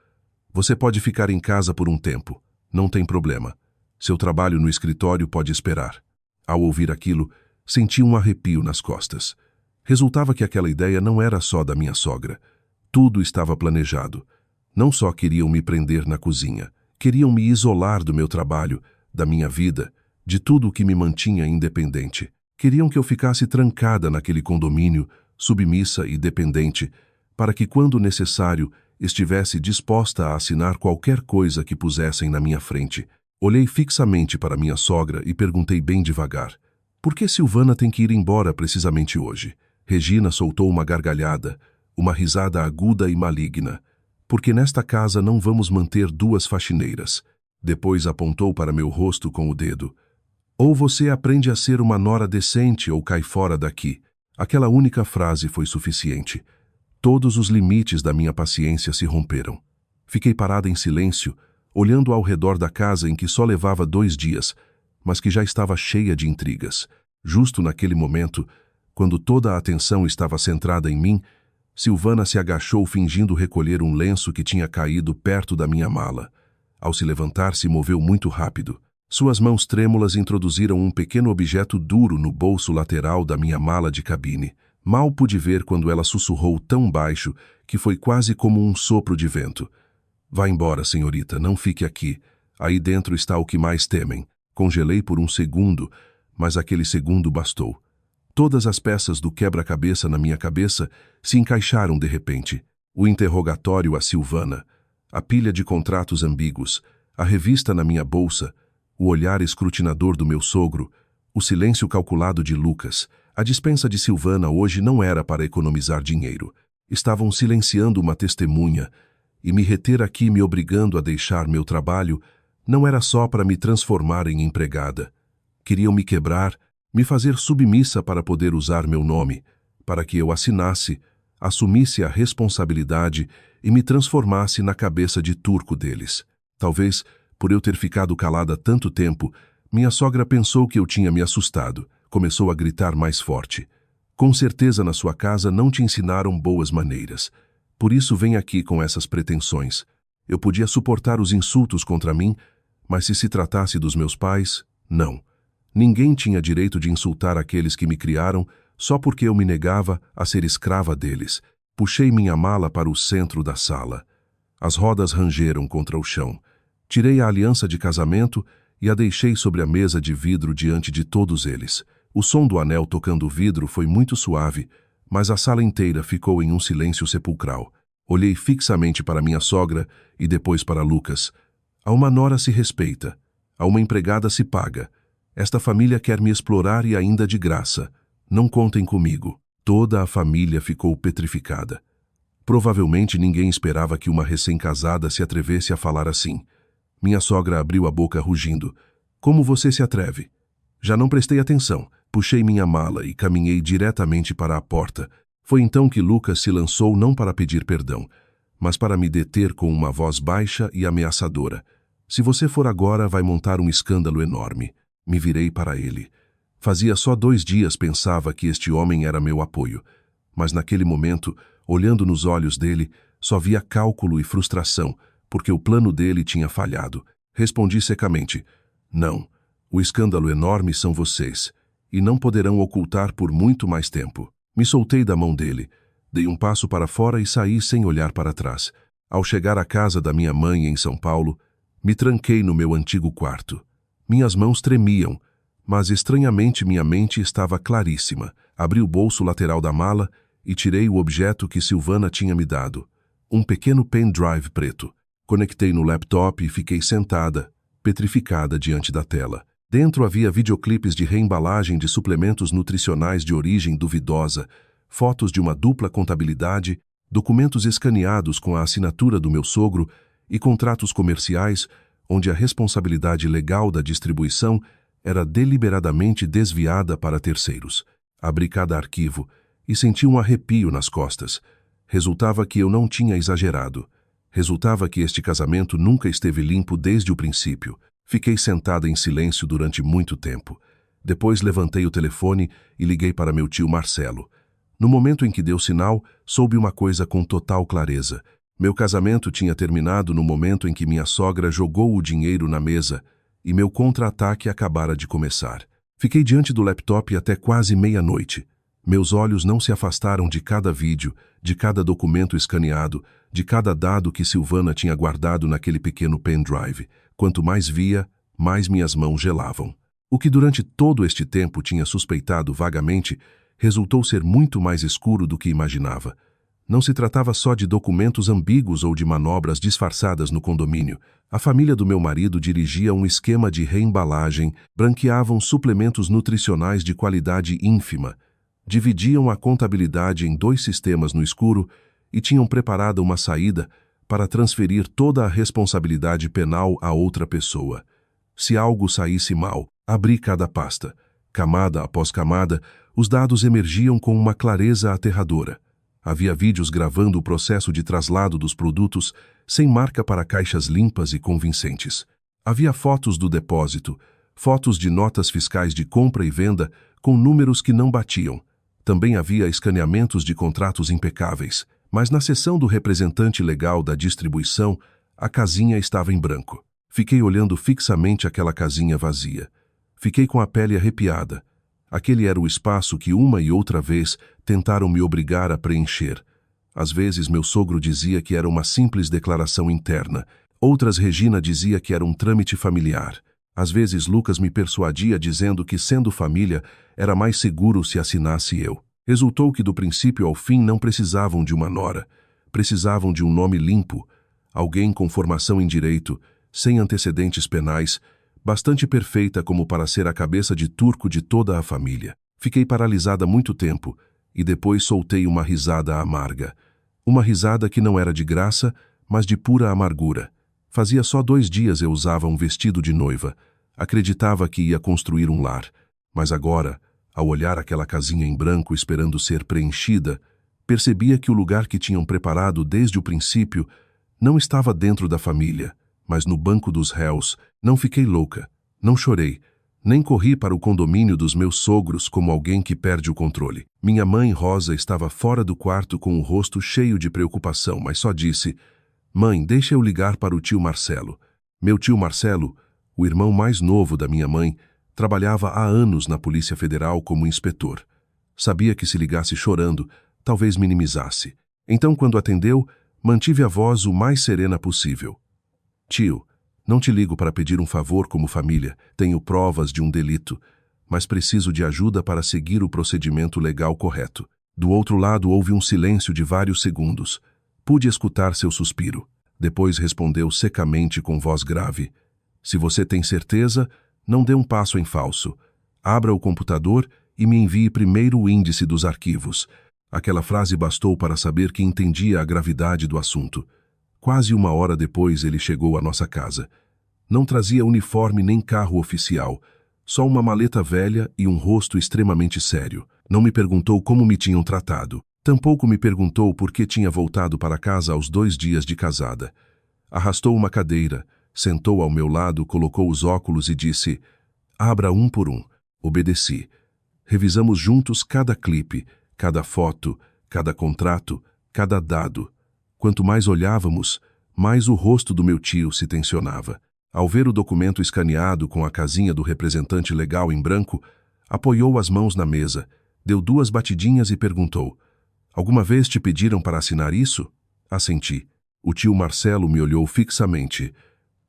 Você pode ficar em casa por um tempo. Não tem problema. Seu trabalho no escritório pode esperar. Ao ouvir aquilo, senti um arrepio nas costas. Resultava que aquela ideia não era só da minha sogra. Tudo estava planejado. Não só queriam me prender na cozinha, queriam me isolar do meu trabalho, da minha vida, de tudo o que me mantinha independente. Queriam que eu ficasse trancada naquele condomínio, submissa e dependente, para que, quando necessário, estivesse disposta a assinar qualquer coisa que pusessem na minha frente. Olhei fixamente para minha sogra e perguntei bem devagar: por que Silvana tem que ir embora precisamente hoje? Regina soltou uma gargalhada, uma risada aguda e maligna. Porque nesta casa não vamos manter duas faxineiras. Depois apontou para meu rosto com o dedo. Ou você aprende a ser uma nora decente ou cai fora daqui. Aquela única frase foi suficiente. Todos os limites da minha paciência se romperam. Fiquei parada em silêncio, olhando ao redor da casa em que só levava 2 dias, mas que já estava cheia de intrigas. Justo naquele momento, quando toda a atenção estava centrada em mim, Silvana se agachou fingindo recolher um lenço que tinha caído perto da minha mala. Ao se levantar, se moveu muito rápido. Suas mãos trêmulas introduziram um pequeno objeto duro no bolso lateral da minha mala de cabine. Mal pude ver quando ela sussurrou tão baixo que foi quase como um sopro de vento. Vá embora, senhorita, não fique aqui. Aí dentro está o que mais temem. Congelei por um segundo, mas aquele segundo bastou. Todas as peças do quebra-cabeça na minha cabeça se encaixaram de repente. O interrogatório a Silvana, a pilha de contratos ambíguos, a revista na minha bolsa, o olhar escrutinador do meu sogro, o silêncio calculado de Lucas. A dispensa de Silvana hoje não era para economizar dinheiro. Estavam silenciando uma testemunha, e me reter aqui me obrigando a deixar meu trabalho não era só para me transformar em empregada. Queriam me quebrar, me fazer submissa para poder usar meu nome, para que eu assinasse, assumisse a responsabilidade e me transformasse na cabeça de turco deles. Talvez, por eu ter ficado calada tanto tempo, minha sogra pensou que eu tinha me assustado. Começou a gritar mais forte. Com certeza na sua casa não te ensinaram boas maneiras. Por isso vem aqui com essas pretensões. Eu podia suportar os insultos contra mim, mas se tratasse dos meus pais, não. Ninguém tinha direito de insultar aqueles que me criaram só porque eu me negava a ser escrava deles. Puxei minha mala para o centro da sala. As rodas rangeram contra o chão. Tirei a aliança de casamento e a deixei sobre a mesa de vidro diante de todos eles. O som do anel tocando o vidro foi muito suave, mas a sala inteira ficou em um silêncio sepulcral. Olhei fixamente para minha sogra e depois para Lucas. A uma nora se respeita, a uma empregada se paga. Esta família quer me explorar e ainda de graça. Não contem comigo. Toda a família ficou petrificada. Provavelmente ninguém esperava que uma recém-casada se atrevesse a falar assim. Minha sogra abriu a boca rugindo. Como você se atreve? Já não prestei atenção. Puxei minha mala e caminhei diretamente para a porta. Foi então que Lucas se lançou não para pedir perdão, mas para me deter com uma voz baixa e ameaçadora. Se você for agora, vai montar um escândalo enorme. Me virei para ele. Fazia só 2 dias pensava que este homem era meu apoio, mas naquele momento, olhando nos olhos dele, só via cálculo e frustração, porque o plano dele tinha falhado. Respondi secamente: não, o escândalo enorme são vocês, e não poderão ocultar por muito mais tempo. Me soltei da mão dele, dei um passo para fora e saí sem olhar para trás. Ao chegar à casa da minha mãe em São Paulo, me tranquei no meu antigo quarto. Minhas mãos tremiam, mas estranhamente minha mente estava claríssima. Abri o bolso lateral da mala e tirei o objeto que Silvana tinha me dado, um pequeno pendrive preto. Conectei no laptop e fiquei sentada, petrificada diante da tela. Dentro havia videoclipes de reembalagem de suplementos nutricionais de origem duvidosa, fotos de uma dupla contabilidade, documentos escaneados com a assinatura do meu sogro e contratos comerciais onde a responsabilidade legal da distribuição era deliberadamente desviada para terceiros. Abri cada arquivo e senti um arrepio nas costas. Resultava que eu não tinha exagerado. Resultava que este casamento nunca esteve limpo desde o princípio. Fiquei sentada em silêncio durante muito tempo. Depois levantei o telefone e liguei para meu tio Marcelo. No momento em que deu sinal, soube uma coisa com total clareza. Meu casamento tinha terminado no momento em que minha sogra jogou o dinheiro na mesa e meu contra-ataque acabara de começar. Fiquei diante do laptop até quase meia-noite. Meus olhos não se afastaram de cada vídeo, de cada documento escaneado, de cada dado que Silvana tinha guardado naquele pequeno pendrive. Quanto mais via, mais minhas mãos gelavam. O que durante todo este tempo tinha suspeitado vagamente resultou ser muito mais escuro do que imaginava. Não se tratava só de documentos ambíguos ou de manobras disfarçadas no condomínio. A família do meu marido dirigia um esquema de reembalagem, branqueavam suplementos nutricionais de qualidade ínfima, dividiam a contabilidade em 2 sistemas no escuro e tinham preparado uma saída para transferir toda a responsabilidade penal a outra pessoa. Se algo saísse mal, abri cada pasta. Camada após camada, os dados emergiam com uma clareza aterradora. Havia vídeos gravando o processo de traslado dos produtos sem marca para caixas limpas e convincentes. Havia fotos do depósito, fotos de notas fiscais de compra e venda com números que não batiam. Também havia escaneamentos de contratos impecáveis, mas na seção do representante legal da distribuição, a casinha estava em branco. Fiquei olhando fixamente aquela casinha vazia. Fiquei com a pele arrepiada. Aquele era o espaço que uma e outra vez tentaram me obrigar a preencher. Às vezes meu sogro dizia que era uma simples declaração interna. Outras Regina dizia que era um trâmite familiar. Às vezes Lucas me persuadia dizendo que, sendo família, era mais seguro se assinasse eu. Resultou que do princípio ao fim não precisavam de uma nora. Precisavam de um nome limpo. Alguém com formação em direito, sem antecedentes penais, bastante perfeita como para ser a cabeça de turco de toda a família. Fiquei paralisada muito tempo e depois soltei uma risada amarga. Uma risada que não era de graça, mas de pura amargura. Fazia só 2 dias eu usava um vestido de noiva. Acreditava que ia construir um lar. Mas agora, ao olhar aquela casinha em branco esperando ser preenchida, percebia que o lugar que tinham preparado desde o princípio não estava dentro da família, mas no banco dos réus. Não fiquei louca, não chorei, nem corri para o condomínio dos meus sogros como alguém que perde o controle. Minha mãe, Rosa, estava fora do quarto com o rosto cheio de preocupação, mas só disse: "Mãe, deixa eu ligar para o tio Marcelo." Meu tio Marcelo, o irmão mais novo da minha mãe, trabalhava há anos na Polícia Federal como inspetor. Sabia que se ligasse chorando, talvez minimizasse. Então, quando atendeu, mantive a voz o mais serena possível. "Tio, não te ligo para pedir um favor como família, tenho provas de um delito, mas preciso de ajuda para seguir o procedimento legal correto." Do outro lado houve um silêncio de vários segundos. Pude escutar seu suspiro. Depois respondeu secamente com voz grave: "Se você tem certeza, não dê um passo em falso. Abra o computador e me envie primeiro o índice dos arquivos." Aquela frase bastou para saber que entendia a gravidade do assunto. Quase 1 hora depois ele chegou à nossa casa. Não trazia uniforme nem carro oficial, só uma maleta velha e um rosto extremamente sério. Não me perguntou como me tinham tratado. Tampouco me perguntou por que tinha voltado para casa aos 2 dias de casada. Arrastou uma cadeira, sentou ao meu lado, colocou os óculos e disse: "Abra um por um." Obedeci. Revisamos juntos cada clipe, cada foto, cada contrato, cada dado. Quanto mais olhávamos, mais o rosto do meu tio se tensionava. Ao ver o documento escaneado com a casinha do representante legal em branco, apoiou as mãos na mesa, deu 2 batidinhas e perguntou: "Alguma vez te pediram para assinar isso?" Assenti. O tio Marcelo me olhou fixamente.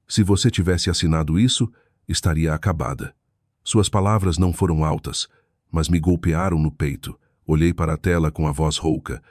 "Se você tivesse assinado isso, estaria acabada." Suas palavras não foram altas, mas me golpearam no peito. Olhei para a tela com a voz rouca.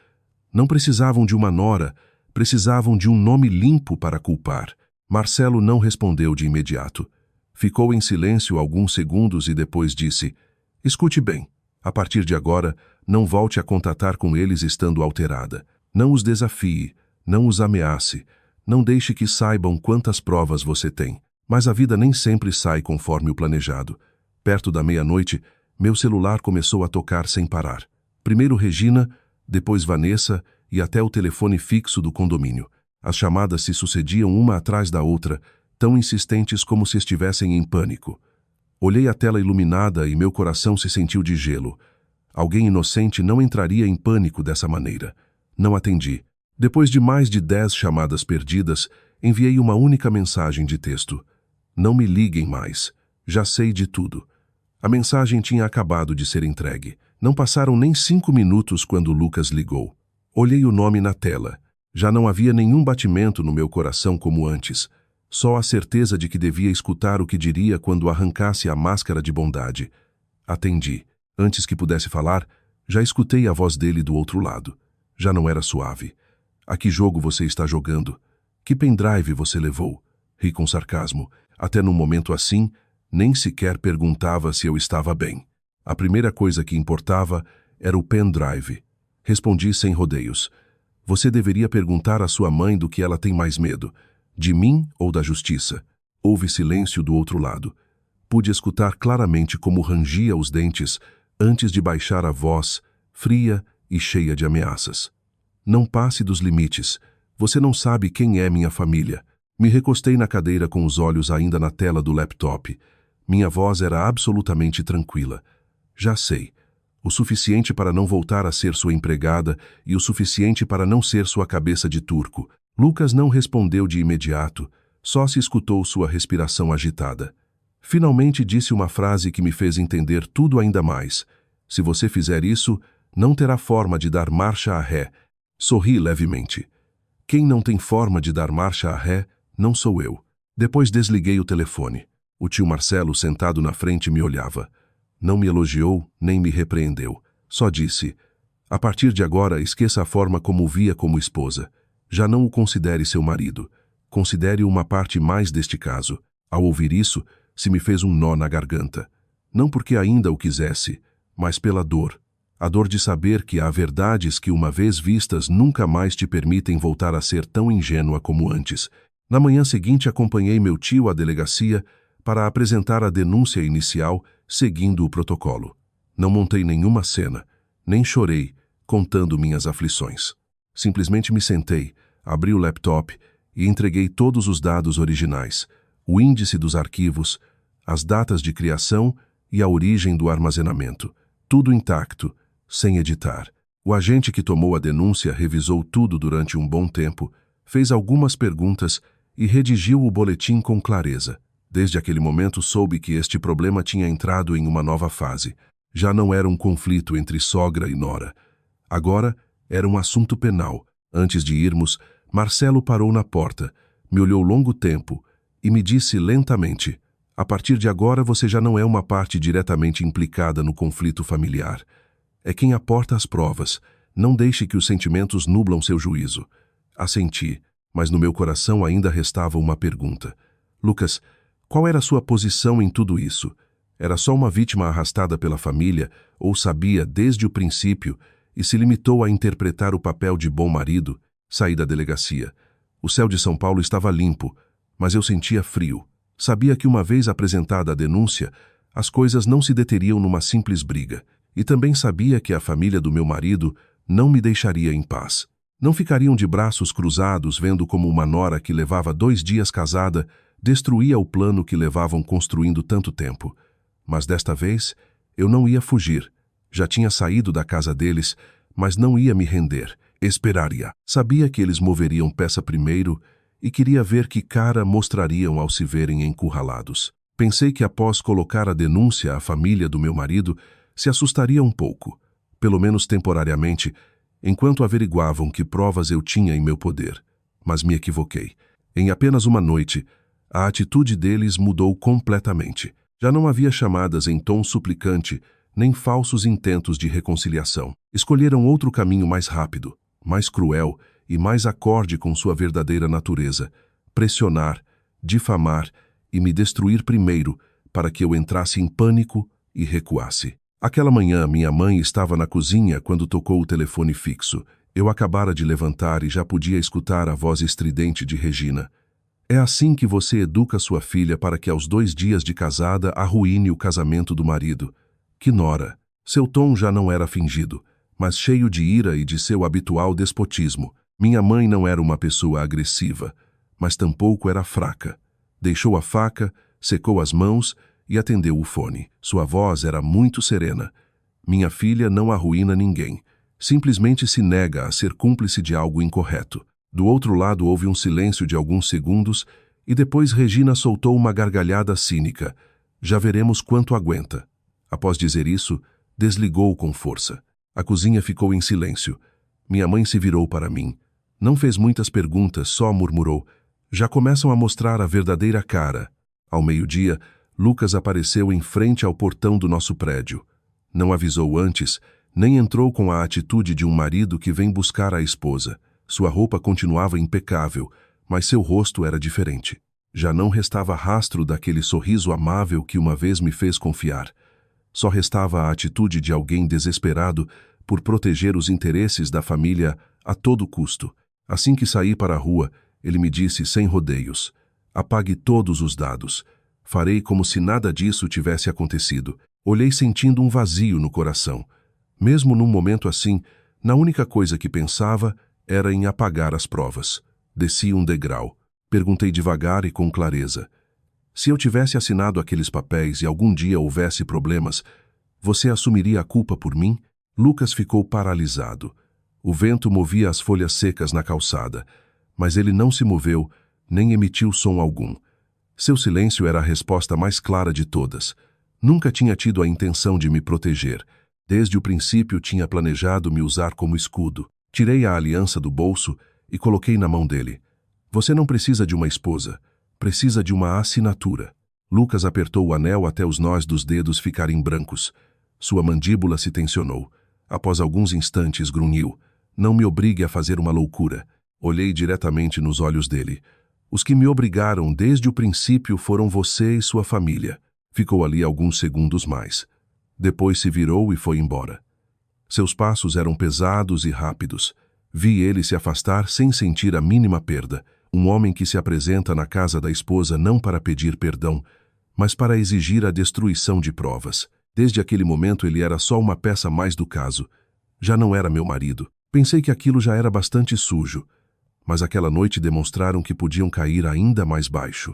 Não precisavam de uma nora, precisavam de um nome limpo para culpar. Marcelo não respondeu de imediato. Ficou em silêncio alguns segundos e depois disse: "Escute bem. A partir de agora, não volte a contatar com eles estando alterada. Não os desafie, não os ameace, não deixe que saibam quantas provas você tem. Mas a vida nem sempre sai conforme o planejado." Perto da meia-noite, meu celular começou a tocar sem parar. Primeiro Regina, depois Vanessa e até o telefone fixo do condomínio. As chamadas se sucediam uma atrás da outra, tão insistentes como se estivessem em pânico. Olhei a tela iluminada e meu coração se sentiu de gelo. Alguém inocente não entraria em pânico dessa maneira. Não atendi. Depois de mais de 10 chamadas perdidas, enviei uma única mensagem de texto. Não me liguem mais. Já sei de tudo. A mensagem tinha acabado de ser entregue. Não passaram nem 5 minutos quando Lucas ligou. Olhei o nome na tela. Já não havia nenhum batimento no meu coração como antes. Só a certeza de que devia escutar o que diria quando arrancasse a máscara de bondade. Atendi. Antes que pudesse falar, já escutei a voz dele do outro lado. Já não era suave. A que jogo você está jogando? Que pendrive você levou? Ri com sarcasmo. Até num momento assim, nem sequer perguntava se eu estava bem. A primeira coisa que importava era o pendrive. Respondi sem rodeios. Você deveria perguntar à sua mãe do que ela tem mais medo, de mim ou da justiça. Houve silêncio do outro lado. Pude escutar claramente como rangia os dentes antes de baixar a voz, fria e cheia de ameaças. Não passe dos limites. Você não sabe quem é minha família. Me recostei na cadeira com os olhos ainda na tela do laptop. Minha voz era absolutamente tranquila. Já sei. O suficiente para não voltar a ser sua empregada e o suficiente para não ser sua cabeça de turco. Lucas não respondeu de imediato, só se escutou sua respiração agitada. Finalmente disse uma frase que me fez entender tudo ainda mais. Se você fizer isso, não terá forma de dar marcha a ré. Sorri levemente. Quem não tem forma de dar marcha a ré, não sou eu. Depois desliguei o telefone. O tio Marcelo, sentado na frente, me olhava. Não me elogiou, nem me repreendeu. Só disse, a partir de agora, esqueça a forma como o via como esposa. Já não o considere seu marido. Considere-o uma parte mais deste caso. Ao ouvir isso, se me fez um nó na garganta. Não porque ainda o quisesse, mas pela dor. A dor de saber que há verdades que, uma vez vistas, nunca mais te permitem voltar a ser tão ingênua como antes. Na manhã seguinte, acompanhei meu tio à delegacia para apresentar a denúncia inicial, seguindo o protocolo. Não montei nenhuma cena, nem chorei, contando minhas aflições. Simplesmente me sentei, abri o laptop e entreguei todos os dados originais, o índice dos arquivos, as datas de criação e a origem do armazenamento. Tudo intacto, sem editar. O agente que tomou a denúncia revisou tudo durante um bom tempo, fez algumas perguntas e redigiu o boletim com clareza. Desde aquele momento soube que este problema tinha entrado em uma nova fase. Já não era um conflito entre sogra e nora. Agora era um assunto penal. Antes de irmos, Marcelo parou na porta, me olhou longo tempo e me disse lentamente: a partir de agora você já não é uma parte diretamente implicada no conflito familiar. É quem aporta as provas. Não deixe que os sentimentos nublam seu juízo. Assenti, mas no meu coração ainda restava uma pergunta. Lucas, qual era a sua posição em tudo isso? Era só uma vítima arrastada pela família ou sabia desde o princípio e se limitou a interpretar o papel de bom marido? Saí da delegacia. O céu de São Paulo estava limpo, mas eu sentia frio. Sabia que uma vez apresentada a denúncia, as coisas não se deteriam numa simples briga. E também sabia que a família do meu marido não me deixaria em paz. Não ficariam de braços cruzados vendo como uma nora que levava 2 dias casada destruía o plano que levavam construindo tanto tempo. Mas desta vez, eu não ia fugir. Já tinha saído da casa deles, mas não ia me render. Esperaria. Sabia que eles moveriam peça primeiro e queria ver que cara mostrariam ao se verem encurralados. Pensei que após colocar a denúncia à família do meu marido, se assustaria um pouco, pelo menos temporariamente, enquanto averiguavam que provas eu tinha em meu poder. Mas me equivoquei. Em apenas uma noite, a atitude deles mudou completamente. Já não havia chamadas em tom suplicante, nem falsos intentos de reconciliação. Escolheram outro caminho mais rápido, mais cruel e mais acorde com sua verdadeira natureza: pressionar, difamar e me destruir primeiro para que eu entrasse em pânico e recuasse. Aquela manhã, minha mãe estava na cozinha quando tocou o telefone fixo. Eu acabara de levantar e já podia escutar a voz estridente de Regina. É assim que você educa sua filha para que aos 2 dias de casada arruine o casamento do marido. Que nora! Seu tom já não era fingido, mas cheio de ira e de seu habitual despotismo. Minha mãe não era uma pessoa agressiva, mas tampouco era fraca. Deixou a faca, secou as mãos e atendeu o fone. Sua voz era muito serena. Minha filha não arruína ninguém. Simplesmente se nega a ser cúmplice de algo incorreto. Do outro lado houve um silêncio de alguns segundos e depois Regina soltou uma gargalhada cínica. Já veremos quanto aguenta. Após dizer isso, desligou com força. A cozinha ficou em silêncio. Minha mãe se virou para mim. Não fez muitas perguntas, só murmurou. Já começam a mostrar a verdadeira cara. Ao meio-dia, Lucas apareceu em frente ao portão do nosso prédio. Não avisou antes, nem entrou com a atitude de um marido que vem buscar a esposa. Sua roupa continuava impecável, mas seu rosto era diferente. Já não restava rastro daquele sorriso amável que uma vez me fez confiar. Só restava a atitude de alguém desesperado por proteger os interesses da família a todo custo. Assim que saí para a rua, ele me disse sem rodeios: apague todos os dados. Farei como se nada disso tivesse acontecido. Olhei sentindo um vazio no coração. Mesmo num momento assim, na única coisa que pensava era em apagar as provas. Desci um degrau. Perguntei devagar e com clareza: se eu tivesse assinado aqueles papéis e algum dia houvesse problemas, você assumiria a culpa por mim? Lucas ficou paralisado. O vento movia as folhas secas na calçada, mas ele não se moveu, nem emitiu som algum. Seu silêncio era a resposta mais clara de todas. Nunca tinha tido a intenção de me proteger. Desde o princípio tinha planejado me usar como escudo. Tirei a aliança do bolso e coloquei na mão dele. Você não precisa de uma esposa. Precisa de uma assinatura. Lucas apertou o anel até os nós dos dedos ficarem brancos. Sua mandíbula se tensionou. Após alguns instantes, grunhiu: não me obrigue a fazer uma loucura. Olhei diretamente nos olhos dele. Os que me obrigaram desde o princípio foram você e sua família. Ficou ali alguns segundos mais. Depois se virou e foi embora. Seus passos eram pesados e rápidos. Vi ele se afastar sem sentir a mínima perda. Um homem que se apresenta na casa da esposa não para pedir perdão, mas para exigir a destruição de provas. Desde aquele momento ele era só uma peça mais do caso. Já não era meu marido. Pensei que aquilo já era bastante sujo, mas aquela noite demonstraram que podiam cair ainda mais baixo.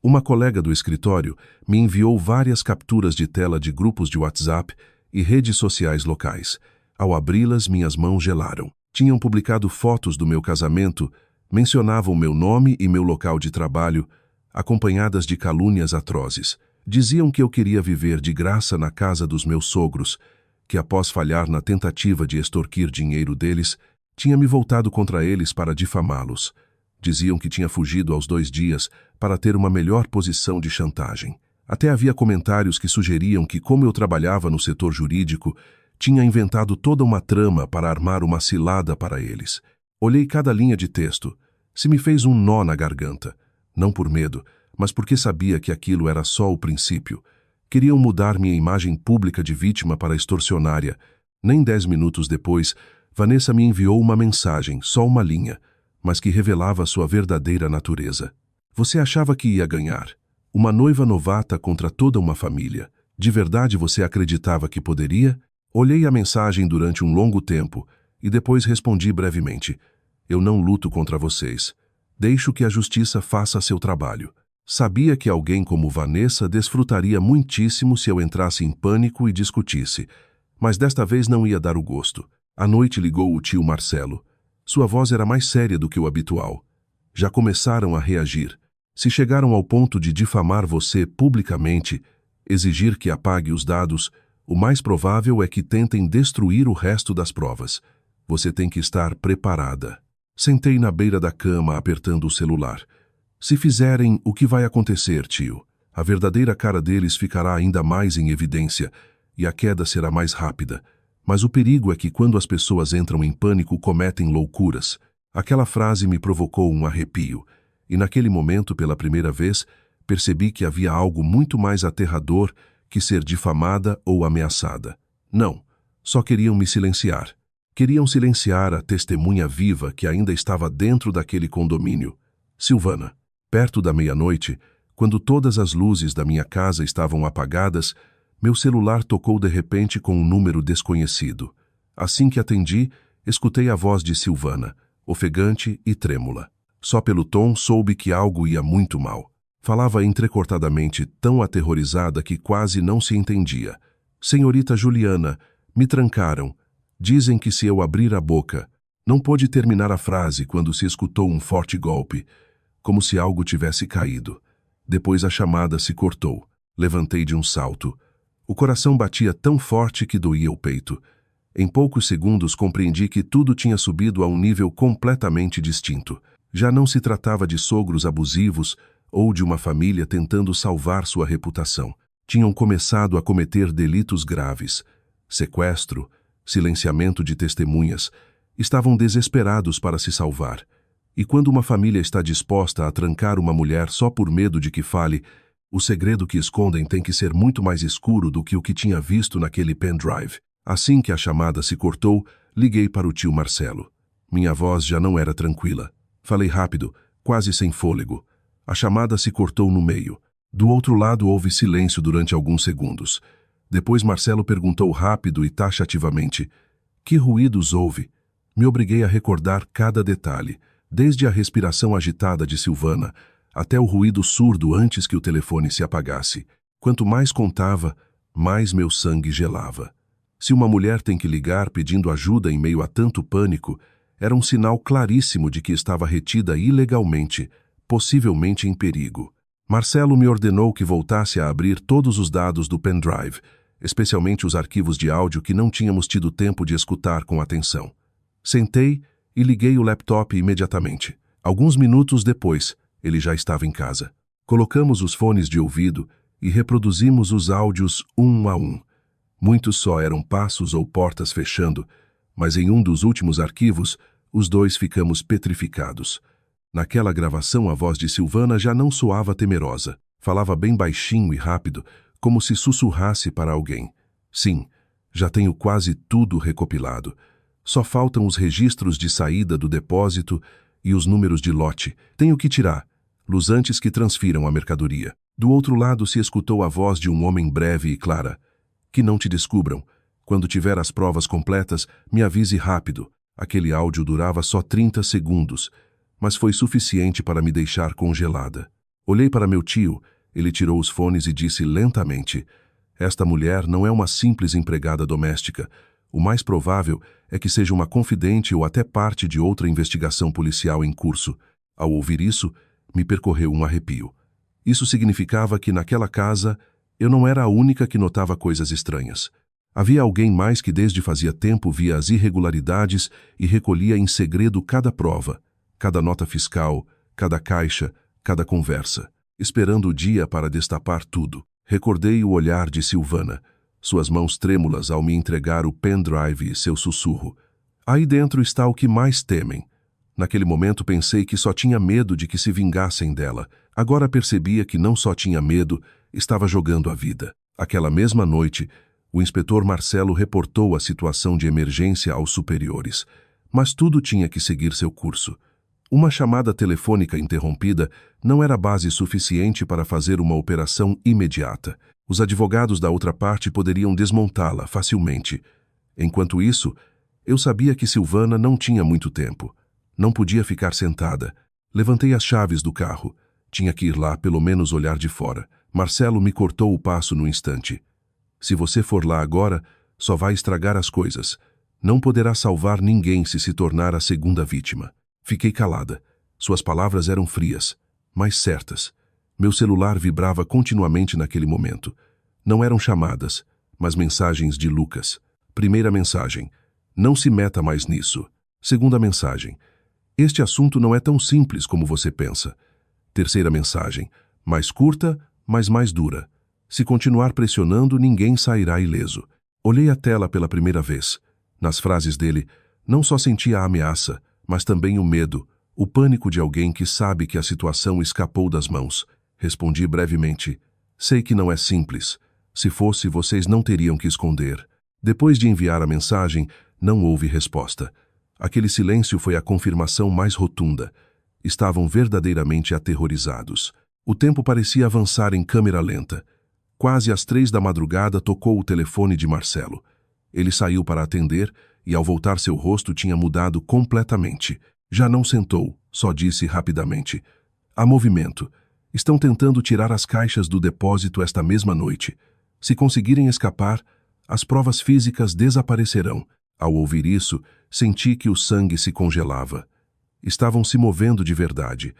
Uma colega do escritório me enviou várias capturas de tela de grupos de WhatsApp e redes sociais locais. Ao abri-las, minhas mãos gelaram. Tinham publicado fotos do meu casamento, mencionavam meu nome e meu local de trabalho, acompanhadas de calúnias atrozes. Diziam que eu queria viver de graça na casa dos meus sogros, que após falhar na tentativa de extorquir dinheiro deles, tinha me voltado contra eles para difamá-los. Diziam que tinha fugido aos 2 dias para ter uma melhor posição de chantagem. Até havia comentários que sugeriam que, como eu trabalhava no setor jurídico, tinha inventado toda uma trama para armar uma cilada para eles. Olhei cada linha de texto. Se me fez um nó na garganta. Não por medo, mas porque sabia que aquilo era só o princípio. Queriam mudar minha imagem pública de vítima para extorsionária. Nem 10 minutos depois, Vanessa me enviou uma mensagem, só uma linha, mas que revelava sua verdadeira natureza. Você achava que ia ganhar. Uma noiva novata contra toda uma família. De verdade você acreditava que poderia? Olhei a mensagem durante um longo tempo e depois respondi brevemente: eu não luto contra vocês. Deixo que a justiça faça seu trabalho. Sabia que alguém como Vanessa desfrutaria muitíssimo se eu entrasse em pânico e discutisse, mas desta vez não ia dar o gosto. À noite ligou o tio Marcelo. Sua voz era mais séria do que o habitual. Já começaram a reagir. Se chegaram ao ponto de difamar você publicamente, exigir que apague os dados, o mais provável é que tentem destruir o resto das provas. Você tem que estar preparada. Sentei na beira da cama apertando o celular. Se fizerem, o que vai acontecer, tio? A verdadeira cara deles ficará ainda mais em evidência e a queda será mais rápida. Mas o perigo é que quando as pessoas entram em pânico, cometem loucuras. Aquela frase me provocou um arrepio, e naquele momento, pela primeira vez, percebi que havia algo muito mais aterrador que ser difamada ou ameaçada. Não, só queriam me silenciar. Queriam silenciar a testemunha viva que ainda estava dentro daquele condomínio. Silvana. Perto da meia-noite, quando todas as luzes da minha casa estavam apagadas, meu celular tocou de repente com um número desconhecido. Assim que atendi, escutei a voz de Silvana, ofegante e trêmula. Só pelo tom soube que algo ia muito mal. Falava entrecortadamente, tão aterrorizada que quase não se entendia. Senhorita Juliana, me trancaram. Dizem que se eu abrir a boca, não pôde terminar a frase quando se escutou um forte golpe, como se algo tivesse caído. Depois a chamada se cortou. Levantei de um salto. O coração batia tão forte que doía o peito. Em poucos segundos compreendi que tudo tinha subido a um nível completamente distinto. Já não se tratava de sogros abusivos ou de uma família tentando salvar sua reputação. Tinham começado a cometer delitos graves. Sequestro, silenciamento de testemunhas. Estavam desesperados para se salvar. E quando uma família está disposta a trancar uma mulher só por medo de que fale, o segredo que escondem tem que ser muito mais escuro do que o que tinha visto naquele pendrive. Assim que a chamada se cortou, liguei para o tio Marcelo. Minha voz já não era tranquila. Falei rápido, quase sem fôlego. A chamada se cortou no meio. Do outro lado houve silêncio durante alguns segundos. Depois Marcelo perguntou rápido e taxativamente: "Que ruídos houve?" Me obriguei a recordar cada detalhe, desde a respiração agitada de Silvana até o ruído surdo antes que o telefone se apagasse. Quanto mais contava, mais meu sangue gelava. Se uma mulher tem que ligar pedindo ajuda em meio a tanto pânico, era um sinal claríssimo de que estava retida ilegalmente, possivelmente em perigo. Marcelo me ordenou que voltasse a abrir todos os dados do pendrive, especialmente os arquivos de áudio que não tínhamos tido tempo de escutar com atenção. Sentei e liguei o laptop imediatamente. Alguns minutos depois, ele já estava em casa. Colocamos os fones de ouvido e reproduzimos os áudios um a um. Muitos só eram passos ou portas fechando, mas em um dos últimos arquivos, os dois ficamos petrificados. Naquela gravação, a voz de Silvana já não soava temerosa. Falava bem baixinho e rápido, como se sussurrasse para alguém. Sim, já tenho quase tudo recopilado. Só faltam os registros de saída do depósito e os números de lote. Tenho que tirar, antes que transfiram a mercadoria. Do outro lado se escutou a voz de um homem breve e clara. Que não te descubram. Quando tiver as provas completas, me avise rápido. Aquele áudio durava só 30 segundos, mas foi suficiente para me deixar congelada. Olhei para meu tio, ele tirou os fones e disse lentamente: "Esta mulher não é uma simples empregada doméstica. O mais provável é que seja uma confidente ou até parte de outra investigação policial em curso." Ao ouvir isso, me percorreu um arrepio. Isso significava que naquela casa eu não era a única que notava coisas estranhas. Havia alguém mais que desde fazia tempo via as irregularidades e recolhia em segredo cada prova, cada nota fiscal, cada caixa, cada conversa, esperando o dia para destapar tudo. Recordei o olhar de Silvana, suas mãos trêmulas ao me entregar o pendrive e seu sussurro. Aí dentro está o que mais temem. Naquele momento pensei que só tinha medo de que se vingassem dela. Agora percebia que não só tinha medo, estava jogando a vida. Aquela mesma noite, o inspetor Marcelo reportou a situação de emergência aos superiores. Mas tudo tinha que seguir seu curso. Uma chamada telefônica interrompida não era base suficiente para fazer uma operação imediata. Os advogados da outra parte poderiam desmontá-la facilmente. Enquanto isso, eu sabia que Silvana não tinha muito tempo. Não podia ficar sentada. Levantei as chaves do carro. Tinha que ir lá, pelo menos olhar de fora. Marcelo me cortou o passo no instante. "Se você for lá agora, só vai estragar as coisas. Não poderá salvar ninguém se tornar a segunda vítima." Fiquei calada. Suas palavras eram frias, mas certas. Meu celular vibrava continuamente naquele momento. Não eram chamadas, mas mensagens de Lucas. Primeira mensagem: "Não se meta mais nisso." Segunda mensagem: "Este assunto não é tão simples como você pensa." Terceira mensagem: "Mais curta, mas mais dura. Se continuar pressionando, ninguém sairá ileso." Olhei a tela pela primeira vez. Nas frases dele, não só sentia a ameaça, mas também o medo, o pânico de alguém que sabe que a situação escapou das mãos. Respondi brevemente: "Sei que não é simples. Se fosse, vocês não teriam que esconder." Depois de enviar a mensagem, não houve resposta. Aquele silêncio foi a confirmação mais rotunda. Estavam verdadeiramente aterrorizados. O tempo parecia avançar em câmera lenta. Quase às 3 da madrugada tocou o telefone de Marcelo. Ele saiu para atender e, ao voltar, seu rosto tinha mudado completamente. Já não sentou, só disse rapidamente: "Há movimento. Estão tentando tirar as caixas do depósito esta mesma noite. Se conseguirem escapar, as provas físicas desaparecerão." Ao ouvir isso, senti que o sangue se congelava. Estavam se movendo de verdade.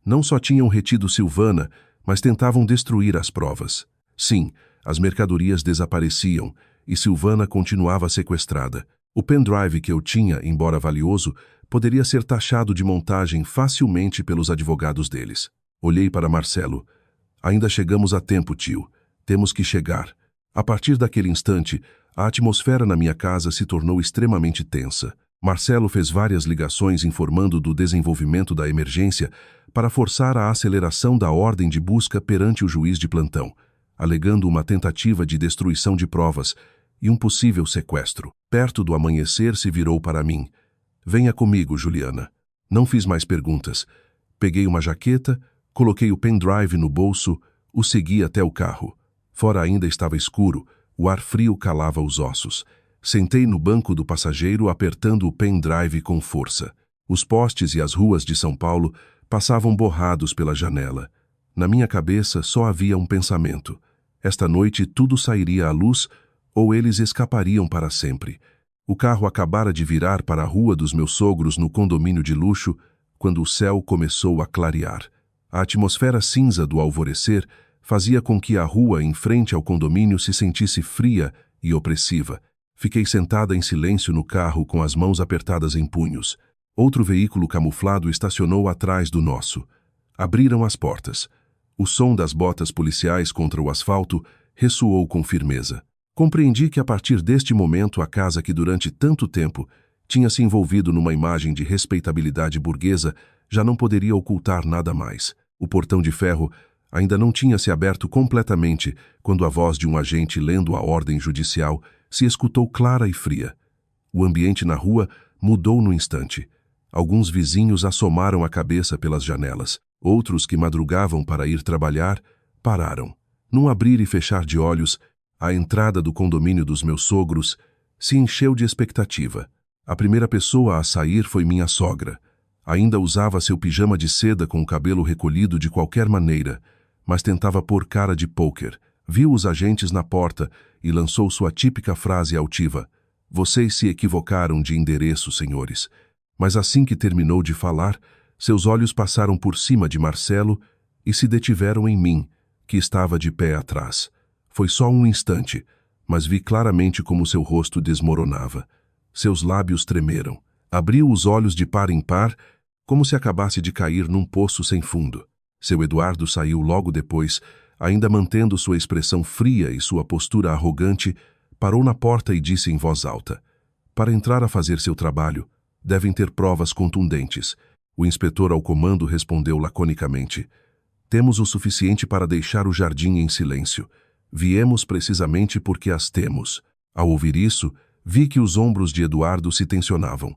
Não só tinham retido Silvana, mas tentavam destruir as provas. Sim, as mercadorias desapareciam e Silvana continuava sequestrada. O pendrive que eu tinha, embora valioso, poderia ser taxado de montagem facilmente pelos advogados deles. Olhei para Marcelo. Ainda chegamos a tempo, tio. Temos que chegar. A partir daquele instante, a atmosfera na minha casa se tornou extremamente tensa. Marcelo fez várias ligações informando do desenvolvimento da emergência para forçar a aceleração da ordem de busca perante o juiz de plantão, alegando uma tentativa de destruição de provas e um possível sequestro. Perto do amanhecer, se virou para mim. Venha comigo, Juliana. Não fiz mais perguntas. Peguei uma jaqueta, coloquei o pendrive no bolso, o segui até o carro. Fora ainda estava escuro, o ar frio calava os ossos. Sentei no banco do passageiro apertando o pendrive com força. Os postes e as ruas de São Paulo passavam borrados pela janela. Na minha cabeça só havia um pensamento. Esta noite tudo sairia à luz ou eles escapariam para sempre. O carro acabara de virar para a rua dos meus sogros no condomínio de luxo quando o céu começou a clarear. A atmosfera cinza do alvorecer fazia com que a rua em frente ao condomínio se sentisse fria e opressiva. Fiquei sentada em silêncio no carro com as mãos apertadas em punhos. Outro veículo camuflado estacionou atrás do nosso. Abriram as portas. O som das botas policiais contra o asfalto ressoou com firmeza. Compreendi que a partir deste momento a casa que durante tanto tempo tinha se envolvido numa imagem de respeitabilidade burguesa já não poderia ocultar nada mais. O portão de ferro ainda não tinha se aberto completamente quando a voz de um agente lendo a ordem judicial se escutou clara e fria. O ambiente na rua mudou no instante. Alguns vizinhos assomaram a cabeça pelas janelas. Outros que madrugavam para ir trabalhar pararam. Num abrir e fechar de olhos, a entrada do condomínio dos meus sogros se encheu de expectativa. A primeira pessoa a sair foi minha sogra. Ainda usava seu pijama de seda com o cabelo recolhido de qualquer maneira, mas tentava pôr cara de pôquer. Viu os agentes na porta e lançou sua típica frase altiva: "Vocês se equivocaram de endereço, senhores." Mas assim que terminou de falar, seus olhos passaram por cima de Marcelo e se detiveram em mim, que estava de pé atrás. Foi só um instante, mas vi claramente como seu rosto desmoronava. Seus lábios tremeram. Abriu os olhos de par em par, como se acabasse de cair num poço sem fundo. Seu Eduardo saiu logo depois, ainda mantendo sua expressão fria e sua postura arrogante, parou na porta e disse em voz alta: "Para entrar a fazer seu trabalho, devem ter provas contundentes." O inspetor ao comando respondeu laconicamente: "Temos o suficiente para deixar o jardim em silêncio. Viemos precisamente porque as temos." Ao ouvir isso, vi que os ombros de Eduardo se tensionavam.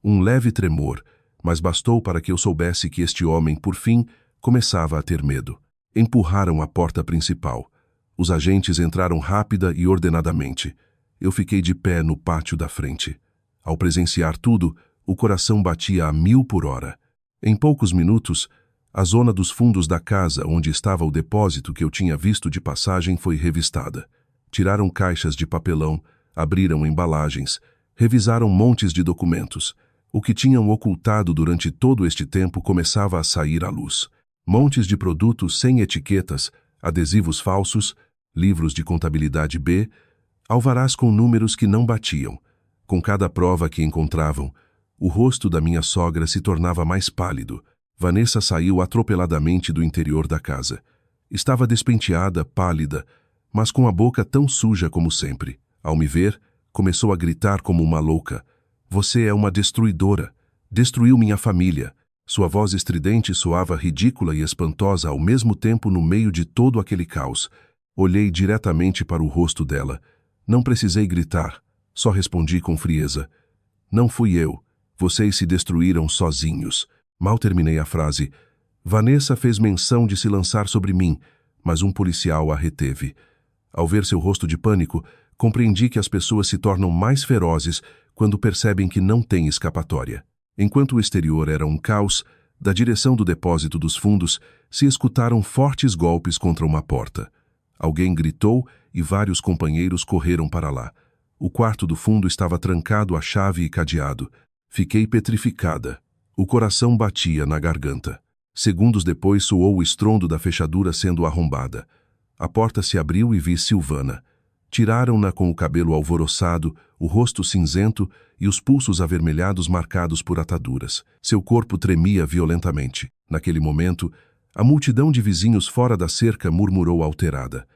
Um leve tremor, mas bastou para que eu soubesse que este homem, por fim, começava a ter medo. Empurraram a porta principal. Os agentes entraram rápida e ordenadamente. Eu fiquei de pé no pátio da frente. Ao presenciar tudo, o coração batia a 1000 por hora. Em poucos minutos, a zona dos fundos da casa onde estava o depósito que eu tinha visto de passagem foi revistada. Tiraram caixas de papelão, abriram embalagens, revisaram montes de documentos. O que tinham ocultado durante todo este tempo começava a sair à luz. Montes de produtos sem etiquetas, adesivos falsos, livros de contabilidade B, alvarás com números que não batiam. Com cada prova que encontravam, o rosto da minha sogra se tornava mais pálido. Vanessa saiu atropeladamente do interior da casa. Estava despenteada, pálida, mas com a boca tão suja como sempre. Ao me ver, começou a gritar como uma louca: "Você é uma destruidora. Destruiu minha família." Sua voz estridente soava ridícula e espantosa ao mesmo tempo no meio de todo aquele caos. Olhei diretamente para o rosto dela. Não precisei gritar, só respondi com frieza: "Não fui eu. Vocês se destruíram sozinhos." Mal terminei a frase, Vanessa fez menção de se lançar sobre mim, mas um policial a reteve. Ao ver seu rosto de pânico, compreendi que as pessoas se tornam mais ferozes quando percebem que não têm escapatória. Enquanto o exterior era um caos, da direção do depósito dos fundos se escutaram fortes golpes contra uma porta. Alguém gritou e vários companheiros correram para lá. O quarto do fundo estava trancado à chave e cadeado. Fiquei petrificada. O coração batia na garganta. Segundos depois soou o estrondo da fechadura sendo arrombada. A porta se abriu e vi Silvana. Tiraram-na com o cabelo alvoroçado, o rosto cinzento e os pulsos avermelhados marcados por ataduras. Seu corpo tremia violentamente. Naquele momento, a multidão de vizinhos fora da cerca murmurou alterada.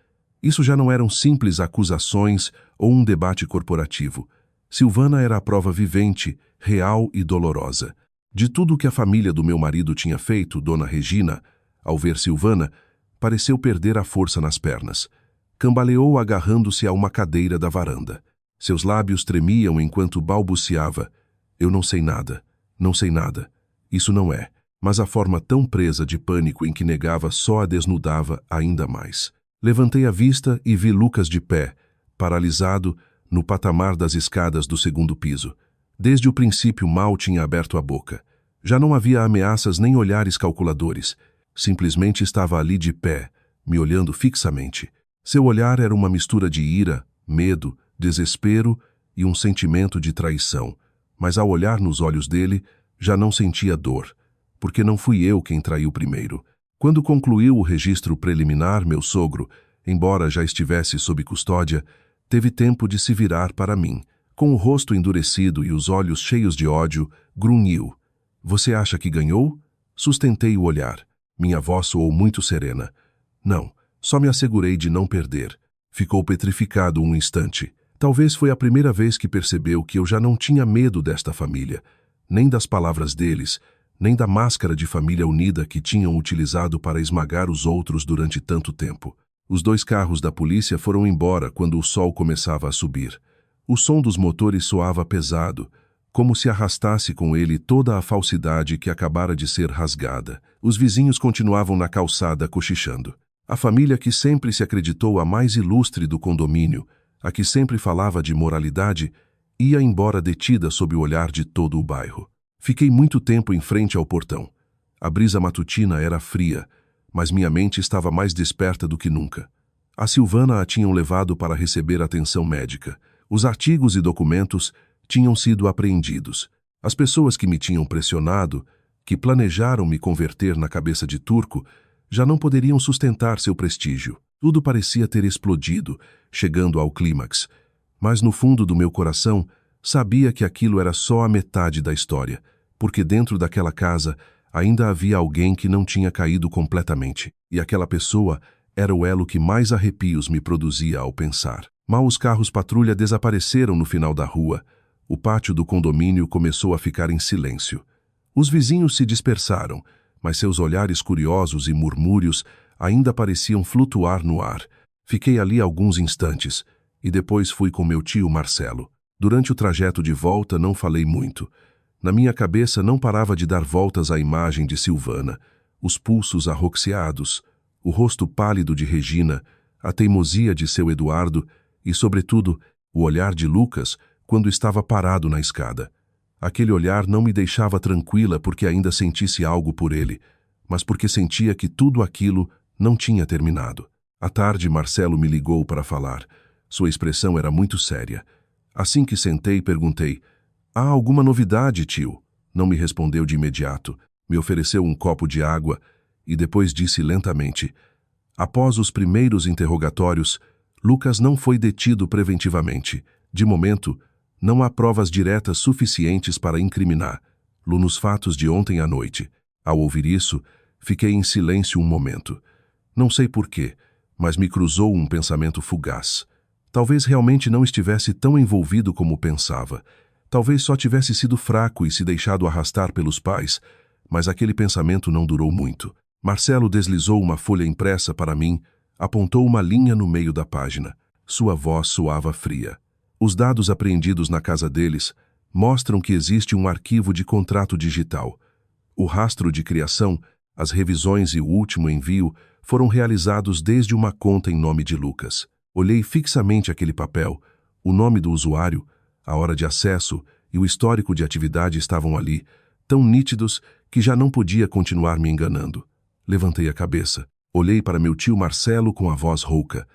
Isso já não eram simples acusações ou um debate corporativo. Silvana era a prova vivente, real e dolorosa. De tudo o que a família do meu marido tinha feito, Dona Regina, ao ver Silvana, pareceu perder a força nas pernas. Cambaleou agarrando-se a uma cadeira da varanda. Seus lábios tremiam enquanto balbuciava. Eu não sei nada, não sei nada. Isso não é. Mas a forma tão presa de pânico em que negava só a desnudava ainda mais. Levantei a vista e vi Lucas de pé, paralisado, no patamar das escadas do segundo piso. Desde o princípio mal tinha aberto a boca. Já não havia ameaças nem olhares calculadores. Simplesmente estava ali de pé, me olhando fixamente. Seu olhar era uma mistura de ira, medo, desespero e um sentimento de traição. Mas ao olhar nos olhos dele, já não sentia dor, porque não fui eu quem traiu primeiro. Quando concluiu o registro preliminar, meu sogro, embora já estivesse sob custódia, teve tempo de se virar para mim. Com o rosto endurecido e os olhos cheios de ódio, grunhiu. Você acha que ganhou? Sustentei o olhar. Minha voz soou muito serena. Não, só me assegurei de não perder. Ficou petrificado um instante. Talvez foi a primeira vez que percebeu que eu já não tinha medo desta família, nem das palavras deles, nem da máscara de família unida que tinham utilizado para esmagar os outros durante tanto tempo. Os 2 carros da polícia foram embora quando o sol começava a subir. O som dos motores soava pesado, como se arrastasse com ele toda a falsidade que acabara de ser rasgada. Os vizinhos continuavam na calçada cochichando. A família que sempre se acreditou a mais ilustre do condomínio, a que sempre falava de moralidade, ia embora detida sob o olhar de todo o bairro. Fiquei muito tempo em frente ao portão. A brisa matutina era fria, mas minha mente estava mais desperta do que nunca. A Silvana a tinham levado para receber atenção médica. Os artigos e documentos tinham sido apreendidos. As pessoas que me tinham pressionado, que planejaram me converter na cabeça de turco, já não poderiam sustentar seu prestígio. Tudo parecia ter explodido, chegando ao clímax. Mas no fundo do meu coração, sabia que aquilo era só a metade da história, porque dentro daquela casa ainda havia alguém que não tinha caído completamente, e aquela pessoa era o elo que mais arrepios me produzia ao pensar. Mal os carros patrulha desapareceram no final da rua, o pátio do condomínio começou a ficar em silêncio. Os vizinhos se dispersaram, mas seus olhares curiosos e murmúrios ainda pareciam flutuar no ar. Fiquei ali alguns instantes, e depois fui com meu tio Marcelo. Durante o trajeto de volta não falei muito. Na minha cabeça não parava de dar voltas a imagem de Silvana, os pulsos arroxeados, o rosto pálido de Regina, a teimosia de seu Eduardo e, sobretudo, o olhar de Lucas quando estava parado na escada. Aquele olhar não me deixava tranquila porque ainda sentisse algo por ele, mas porque sentia que tudo aquilo não tinha terminado. À tarde, Marcelo me ligou para falar. Sua expressão era muito séria. Assim que sentei, perguntei: há alguma novidade, tio? Não me respondeu de imediato. Me ofereceu um copo de água e depois disse lentamente: após os primeiros interrogatórios, Lucas não foi detido preventivamente. De momento, não há provas diretas suficientes para incriminá-lo nos fatos de ontem à noite. Ao ouvir isso, fiquei em silêncio um momento. Não sei porquê, mas me cruzou um pensamento fugaz. Talvez realmente não estivesse tão envolvido como pensava. Talvez só tivesse sido fraco e se deixado arrastar pelos pais, mas aquele pensamento não durou muito. Marcelo deslizou uma folha impressa para mim, apontou uma linha no meio da página. Sua voz soava fria. Os dados apreendidos na casa deles mostram que existe um arquivo de contrato digital. O rastro de criação, as revisões e o último envio foram realizados desde uma conta em nome de Lucas. Olhei fixamente aquele papel. O nome do usuário, a hora de acesso e o histórico de atividade estavam ali, tão nítidos que já não podia continuar me enganando. Levantei a cabeça. Olhei para meu tio Marcelo com a voz rouca.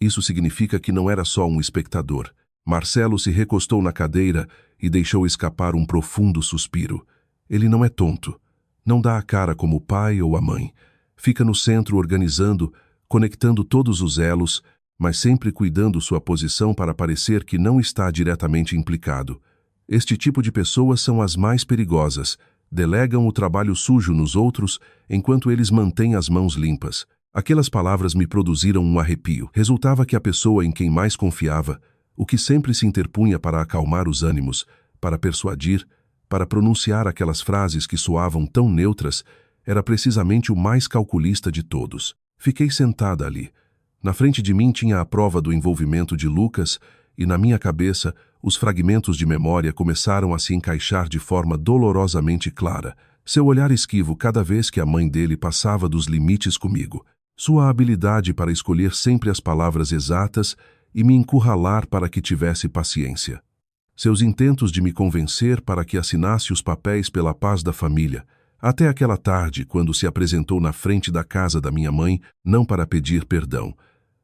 Isso significa que não era só um espectador. Marcelo se recostou na cadeira e deixou escapar um profundo suspiro. Ele não é tonto. Não dá a cara como o pai ou a mãe. Fica no centro organizando, conectando todos os elos, mas sempre cuidando sua posição para parecer que não está diretamente implicado. Este tipo de pessoas são as mais perigosas. Delegam o trabalho sujo nos outros, enquanto eles mantêm as mãos limpas. Aquelas palavras me produziram um arrepio. Resultava que a pessoa em quem mais confiava, o que sempre se interpunha para acalmar os ânimos, para persuadir, para pronunciar aquelas frases que soavam tão neutras, era precisamente o mais calculista de todos. Fiquei sentada ali. Na frente de mim tinha a prova do envolvimento de Lucas e, na minha cabeça, os fragmentos de memória começaram a se encaixar de forma dolorosamente clara. Seu olhar esquivo cada vez que a mãe dele passava dos limites comigo. Sua habilidade para escolher sempre as palavras exatas e me encurralar para que tivesse paciência. Seus intentos de me convencer para que assinasse os papéis pela paz da família, até aquela tarde, quando se apresentou na frente da casa da minha mãe, não para pedir perdão,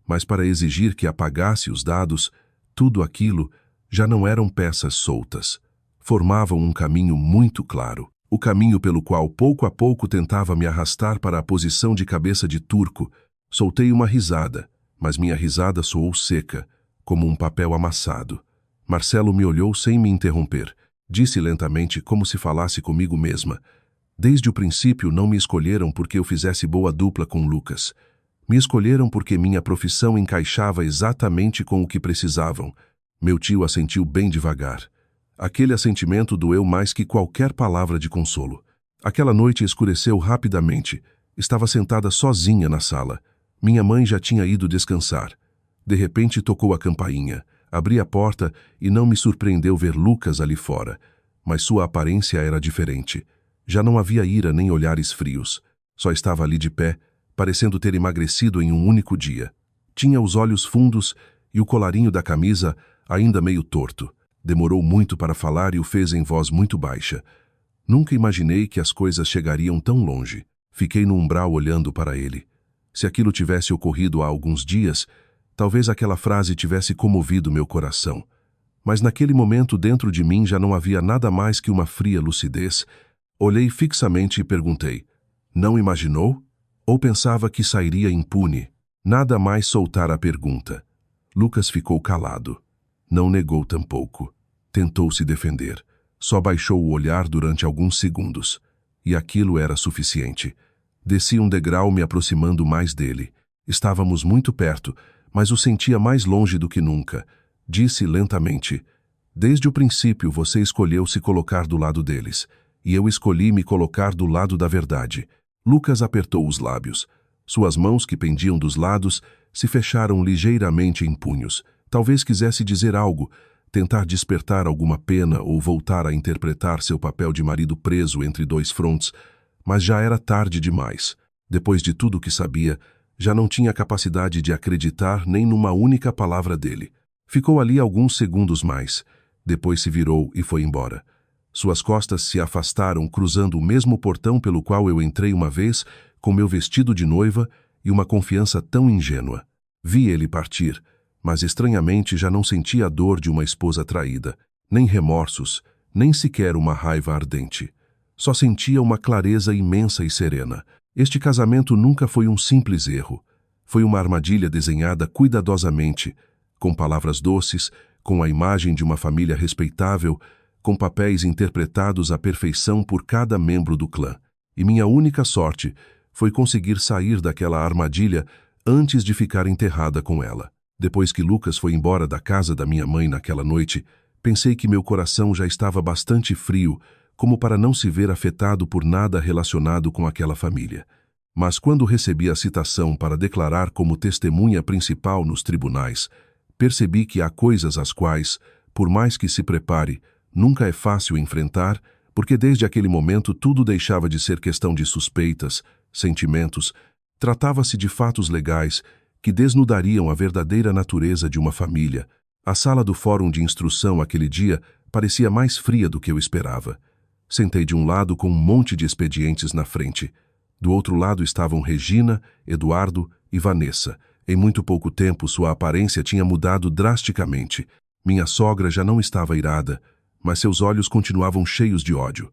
mas para exigir que apagasse os dados. Tudo aquilo já não eram peças soltas. Formavam um caminho muito claro. O caminho pelo qual pouco a pouco tentava me arrastar para a posição de cabeça de turco. Soltei uma risada, mas minha risada soou seca, como um papel amassado. Marcelo me olhou sem me interromper. Disse lentamente, como se falasse comigo mesma: desde o princípio não me escolheram porque eu fizesse boa dupla com Lucas. Me escolheram porque minha profissão encaixava exatamente com o que precisavam. Meu tio assentiu bem devagar. Aquele assentimento doeu mais que qualquer palavra de consolo. Aquela noite escureceu rapidamente. Estava sentada sozinha na sala. Minha mãe já tinha ido descansar. De repente tocou a campainha. Abri a porta e não me surpreendeu ver Lucas ali fora. Mas sua aparência era diferente. Já não havia ira nem olhares frios. Só estava ali de pé, parecendo ter emagrecido em um único dia. Tinha os olhos fundos e o colarinho da camisa ainda meio torto. Demorou muito para falar e o fez em voz muito baixa. Nunca imaginei que as coisas chegariam tão longe. Fiquei no umbral olhando para ele. Se aquilo tivesse ocorrido há alguns dias, talvez aquela frase tivesse comovido meu coração. Mas naquele momento dentro de mim já não havia nada mais que uma fria lucidez. Olhei fixamente e perguntei: não imaginou? Ou pensava que sairia impune? Nada mais soltar a pergunta. Lucas ficou calado. Não negou tampouco. Tentou se defender. Só baixou o olhar durante alguns segundos. E aquilo era suficiente. Desci um degrau me aproximando mais dele. Estávamos muito perto, mas o sentia mais longe do que nunca. Disse lentamente: desde o princípio você escolheu se colocar do lado deles, e eu escolhi me colocar do lado da verdade. Lucas apertou os lábios. Suas mãos, que pendiam dos lados, se fecharam ligeiramente em punhos. Talvez quisesse dizer algo, tentar despertar alguma pena ou voltar a interpretar seu papel de marido preso entre dois frontes, mas já era tarde demais. Depois de tudo o que sabia, já não tinha capacidade de acreditar nem numa única palavra dele. Ficou ali alguns segundos mais. Depois se virou e foi embora. Suas costas se afastaram, cruzando o mesmo portão pelo qual eu entrei uma vez, com meu vestido de noiva e uma confiança tão ingênua. Vi ele partir, mas estranhamente já não sentia a dor de uma esposa traída, nem remorsos, nem sequer uma raiva ardente. Só sentia uma clareza imensa e serena. Este casamento nunca foi um simples erro. Foi uma armadilha desenhada cuidadosamente, com palavras doces, com a imagem de uma família respeitável, com papéis interpretados à perfeição por cada membro do clã. E minha única sorte foi conseguir sair daquela armadilha antes de ficar enterrada com ela. Depois que Lucas foi embora da casa da minha mãe naquela noite, pensei que meu coração já estava bastante frio, como para não se ver afetado por nada relacionado com aquela família. Mas quando recebi a citação para declarar como testemunha principal nos tribunais, percebi que há coisas às quais, por mais que se prepare, nunca é fácil enfrentar, porque desde aquele momento tudo deixava de ser questão de suspeitas, sentimentos, tratava-se de fatos legais que desnudariam a verdadeira natureza de uma família. A sala do fórum de instrução aquele dia parecia mais fria do que eu esperava. Sentei de um lado com um monte de expedientes na frente. Do outro lado estavam Regina, Eduardo e Vanessa. Em muito pouco tempo sua aparência tinha mudado drasticamente. Minha sogra já não estava irada, mas seus olhos continuavam cheios de ódio.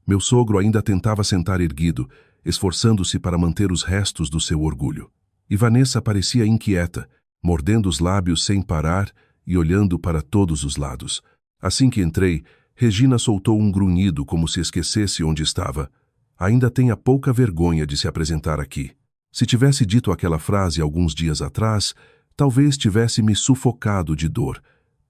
Meu sogro ainda tentava sentar erguido, esforçando-se para manter os restos do seu orgulho. E Vanessa parecia inquieta, mordendo os lábios sem parar e olhando para todos os lados. Assim que entrei, Regina soltou um grunhido como se esquecesse onde estava. Ainda tenha pouca vergonha de se apresentar aqui. Se tivesse dito aquela frase alguns dias atrás, talvez tivesse me sufocado de dor.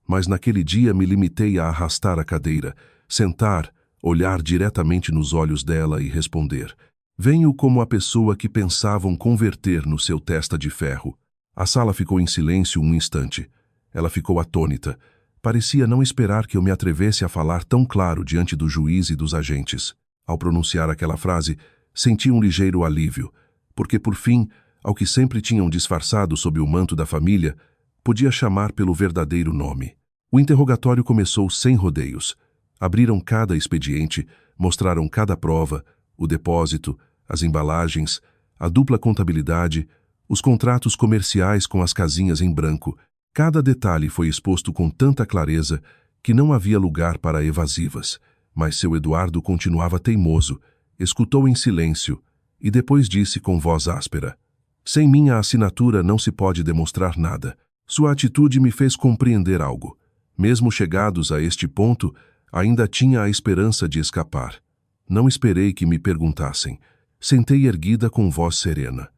Mas naquele dia me limitei a arrastar a cadeira, sentar, olhar diretamente nos olhos dela e responder. Venho como a pessoa que pensavam converter no seu testa de ferro. A sala ficou em silêncio um instante. Ela ficou atônita. Parecia não esperar que eu me atrevesse a falar tão claro diante do juiz e dos agentes. Ao pronunciar aquela frase, senti um ligeiro alívio, porque por fim, ao que sempre tinham disfarçado sob o manto da família, podia chamar pelo verdadeiro nome. O interrogatório começou sem rodeios. Abriram cada expediente, mostraram cada prova, o depósito, as embalagens, a dupla contabilidade, os contratos comerciais com as casinhas em branco. Cada detalhe foi exposto com tanta clareza que não havia lugar para evasivas. Mas seu Eduardo continuava teimoso, escutou em silêncio e depois disse com voz áspera: sem minha assinatura não se pode demonstrar nada. Sua atitude me fez compreender algo. Mesmo chegados a este ponto, ainda tinha a esperança de escapar. Não esperei que me perguntassem. Sentei erguida com voz serena.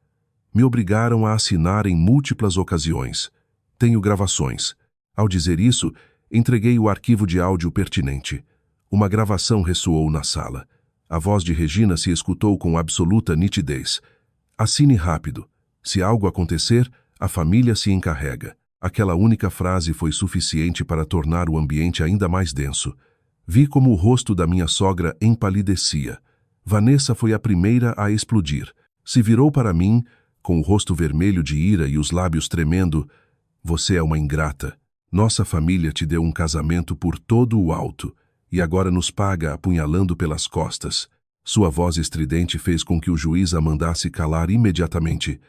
Me obrigaram a assinar em múltiplas ocasiões. Tenho gravações. Ao dizer isso, entreguei o arquivo de áudio pertinente. Uma gravação ressoou na sala. A voz de Regina se escutou com absoluta nitidez. Assine rápido. Se algo acontecer, a família se encarrega. Aquela única frase foi suficiente para tornar o ambiente ainda mais denso. Vi como o rosto da minha sogra empalidecia. Vanessa foi a primeira a explodir. Se virou para mim, com o rosto vermelho de ira e os lábios tremendo. Você é uma ingrata. Nossa família te deu um casamento por todo o alto e agora nos paga apunhalando pelas costas. Sua voz estridente fez com que o juiz a mandasse calar imediatamente.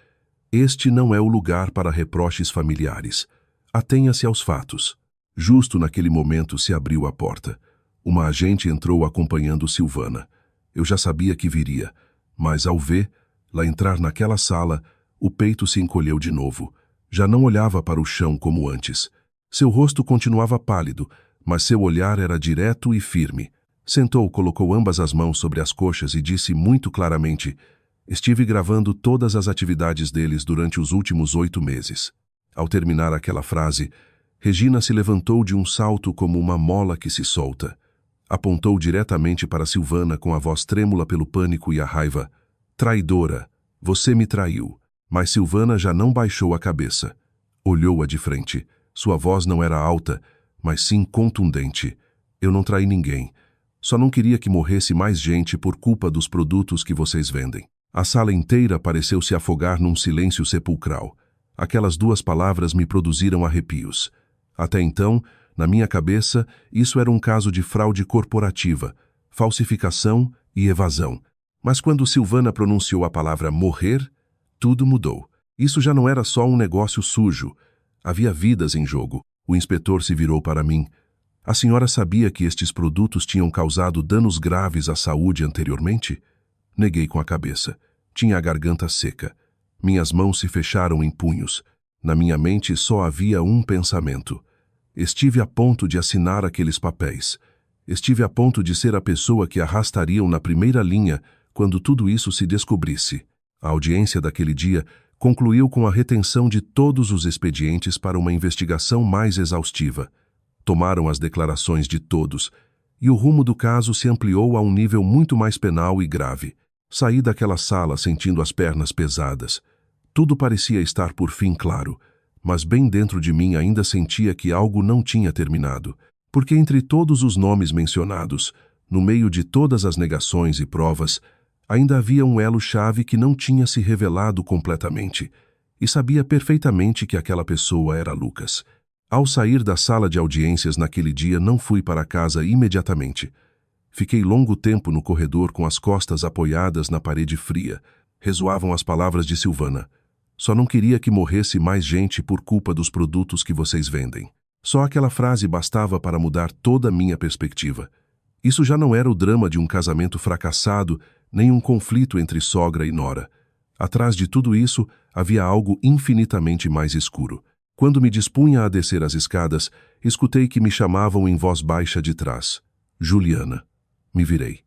Este não é o lugar para reproches familiares. Atenha-se aos fatos. Justo naquele momento se abriu a porta. Uma agente entrou acompanhando Silvana. Eu já sabia que viria, mas ao vê-la entrar naquela sala, o peito se encolheu de novo. Já não olhava para o chão como antes. Seu rosto continuava pálido, mas seu olhar era direto e firme. Sentou, colocou ambas as mãos sobre as coxas e disse muito claramente: estive gravando todas as atividades deles durante os últimos 8 meses. Ao terminar aquela frase, Regina se levantou de um salto como uma mola que se solta. Apontou diretamente para Silvana com a voz trêmula pelo pânico e a raiva. Traidora, você me traiu. Mas Silvana já não baixou a cabeça. Olhou-a de frente. Sua voz não era alta, mas sim contundente. Eu não traí ninguém. Só não queria que morresse mais gente por culpa dos produtos que vocês vendem. A sala inteira pareceu se afogar num silêncio sepulcral. Aquelas 2 palavras me produziram arrepios. Até então, na minha cabeça, isso era um caso de fraude corporativa, falsificação e evasão. Mas quando Silvana pronunciou a palavra morrer, tudo mudou. Isso já não era só um negócio sujo. Havia vidas em jogo. O inspetor se virou para mim. A senhora sabia que estes produtos tinham causado danos graves à saúde anteriormente? Neguei com a cabeça. Tinha a garganta seca. Minhas mãos se fecharam em punhos. Na minha mente só havia um pensamento. Estive a ponto de assinar aqueles papéis. Estive a ponto de ser a pessoa que arrastariam na primeira linha quando tudo isso se descobrisse. A audiência daquele dia concluiu com a retenção de todos os expedientes para uma investigação mais exaustiva. Tomaram as declarações de todos, e o rumo do caso se ampliou a um nível muito mais penal e grave. Saí daquela sala sentindo as pernas pesadas. Tudo parecia estar por fim claro, mas bem dentro de mim ainda sentia que algo não tinha terminado, porque entre todos os nomes mencionados, no meio de todas as negações e provas, ainda havia um elo-chave que não tinha se revelado completamente, e sabia perfeitamente que aquela pessoa era Lucas. Ao sair da sala de audiências naquele dia, não fui para casa imediatamente. Fiquei longo tempo no corredor com as costas apoiadas na parede fria. Ressoavam as palavras de Silvana. Só não queria que morresse mais gente por culpa dos produtos que vocês vendem. Só aquela frase bastava para mudar toda a minha perspectiva. Isso já não era o drama de um casamento fracassado, nem um conflito entre sogra e nora. Atrás de tudo isso, havia algo infinitamente mais escuro. Quando me dispunha a descer as escadas, escutei que me chamavam em voz baixa de trás. Juliana. Me virei.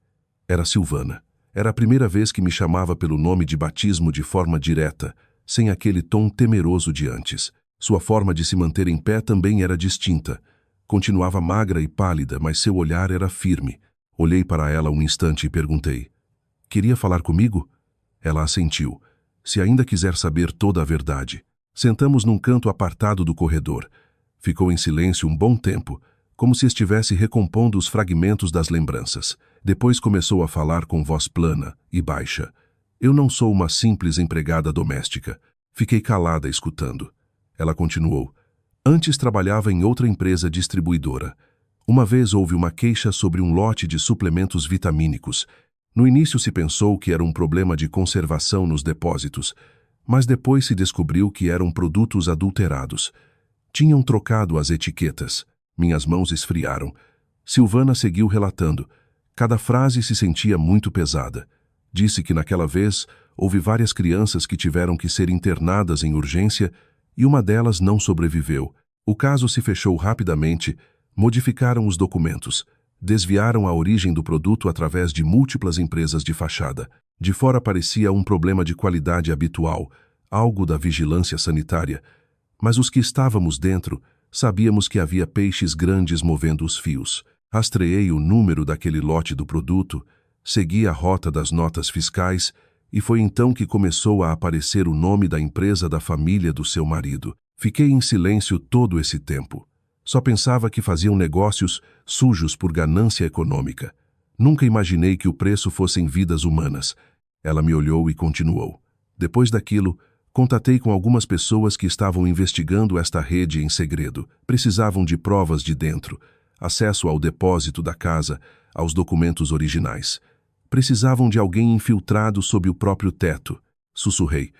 Era Silvana. Era a primeira vez que me chamava pelo nome de batismo de forma direta, sem aquele tom temeroso de antes. Sua forma de se manter em pé também era distinta. Continuava magra e pálida, mas seu olhar era firme. Olhei para ela um instante e perguntei: "Queria falar comigo?" Ela assentiu. "Se ainda quiser saber toda a verdade." Sentamos num canto apartado do corredor. Ficou em silêncio um bom tempo, como se estivesse recompondo os fragmentos das lembranças. Depois começou a falar com voz plana e baixa. "Eu não sou uma simples empregada doméstica." Fiquei calada escutando. Ela continuou: "Antes trabalhava em outra empresa distribuidora. Uma vez houve uma queixa sobre um lote de suplementos vitamínicos. No início se pensou que era um problema de conservação nos depósitos, mas depois se descobriu que eram produtos adulterados. Tinham trocado as etiquetas." Minhas mãos esfriaram. Silvana seguiu relatando. Cada frase se sentia muito pesada. Disse que naquela vez houve várias crianças que tiveram que ser internadas em urgência e uma delas não sobreviveu. O caso se fechou rapidamente, modificaram os documentos, desviaram a origem do produto através de múltiplas empresas de fachada. De fora parecia um problema de qualidade habitual, algo da vigilância sanitária. Mas os que estávamos dentro sabíamos que havia peixes grandes movendo os fios. Rastreei o número daquele lote do produto, segui a rota das notas fiscais e foi então que começou a aparecer o nome da empresa da família do seu marido. Fiquei em silêncio todo esse tempo. Só pensava que faziam negócios sujos por ganância econômica. Nunca imaginei que o preço fossem vidas humanas. Ela me olhou e continuou: "Depois daquilo, contatei com algumas pessoas que estavam investigando esta rede em segredo. Precisavam de provas de dentro, acesso ao depósito da casa, aos documentos originais. Precisavam de alguém infiltrado sob o próprio teto." Sussurrei: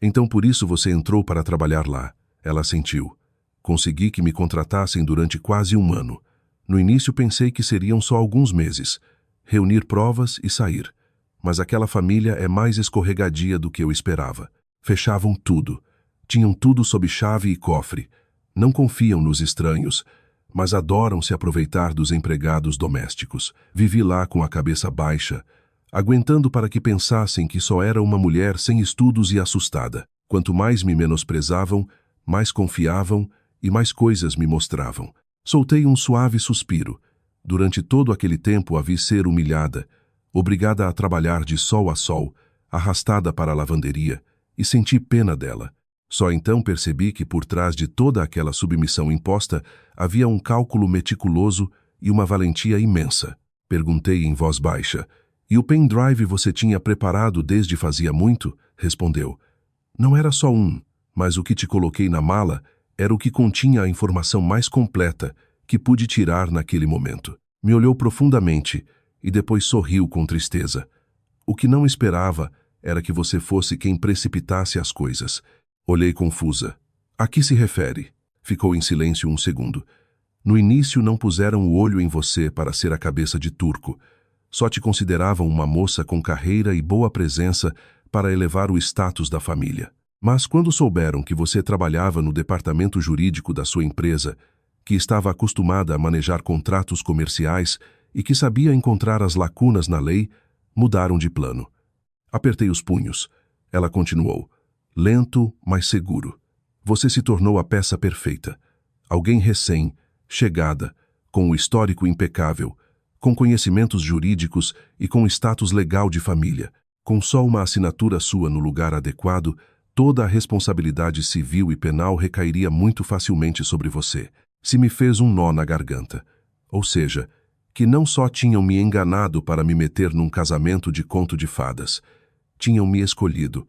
"Então por isso você entrou para trabalhar lá." Ela assentiu. "Consegui que me contratassem durante quase um ano. No início pensei que seriam só alguns meses. Reunir provas e sair. Mas aquela família é mais escorregadia do que eu esperava. Fechavam tudo. Tinham tudo sob chave e cofre. Não confiam nos estranhos, mas adoram se aproveitar dos empregados domésticos. Vivi lá com a cabeça baixa, aguentando para que pensassem que só era uma mulher sem estudos e assustada. Quanto mais me menosprezavam, mais confiavam e mais coisas me mostravam." Soltei um suave suspiro. Durante todo aquele tempo a vi ser humilhada, obrigada a trabalhar de sol a sol, arrastada para a lavanderia, e senti pena dela. Só então percebi que por trás de toda aquela submissão imposta havia um cálculo meticuloso e uma valentia imensa. Perguntei em voz baixa: "E o pendrive você tinha preparado desde fazia muito?" Respondeu: "Não era só um, mas o que te coloquei na mala era o que continha a informação mais completa que pude tirar naquele momento." Me olhou profundamente e depois sorriu com tristeza. "O que não esperava era que você fosse quem precipitasse as coisas." Olhei confusa. "A que se refere?" Ficou em silêncio um segundo. "No início não puseram o olho em você para ser a cabeça de turco. Só te consideravam uma moça com carreira e boa presença para elevar o status da família. Mas quando souberam que você trabalhava no departamento jurídico da sua empresa, que estava acostumada a manejar contratos comerciais e que sabia encontrar as lacunas na lei, mudaram de plano." Apertei os punhos. Ela continuou: "Lento, mas seguro. Você se tornou a peça perfeita. Alguém recém, chegada, com o histórico impecável, com conhecimentos jurídicos e com status legal de família. Com só uma assinatura sua no lugar adequado, toda a responsabilidade civil e penal recairia muito facilmente sobre você." Se me fez um nó na garganta. Ou seja, que não só tinham me enganado para me meter num casamento de conto de fadas. Tinham me escolhido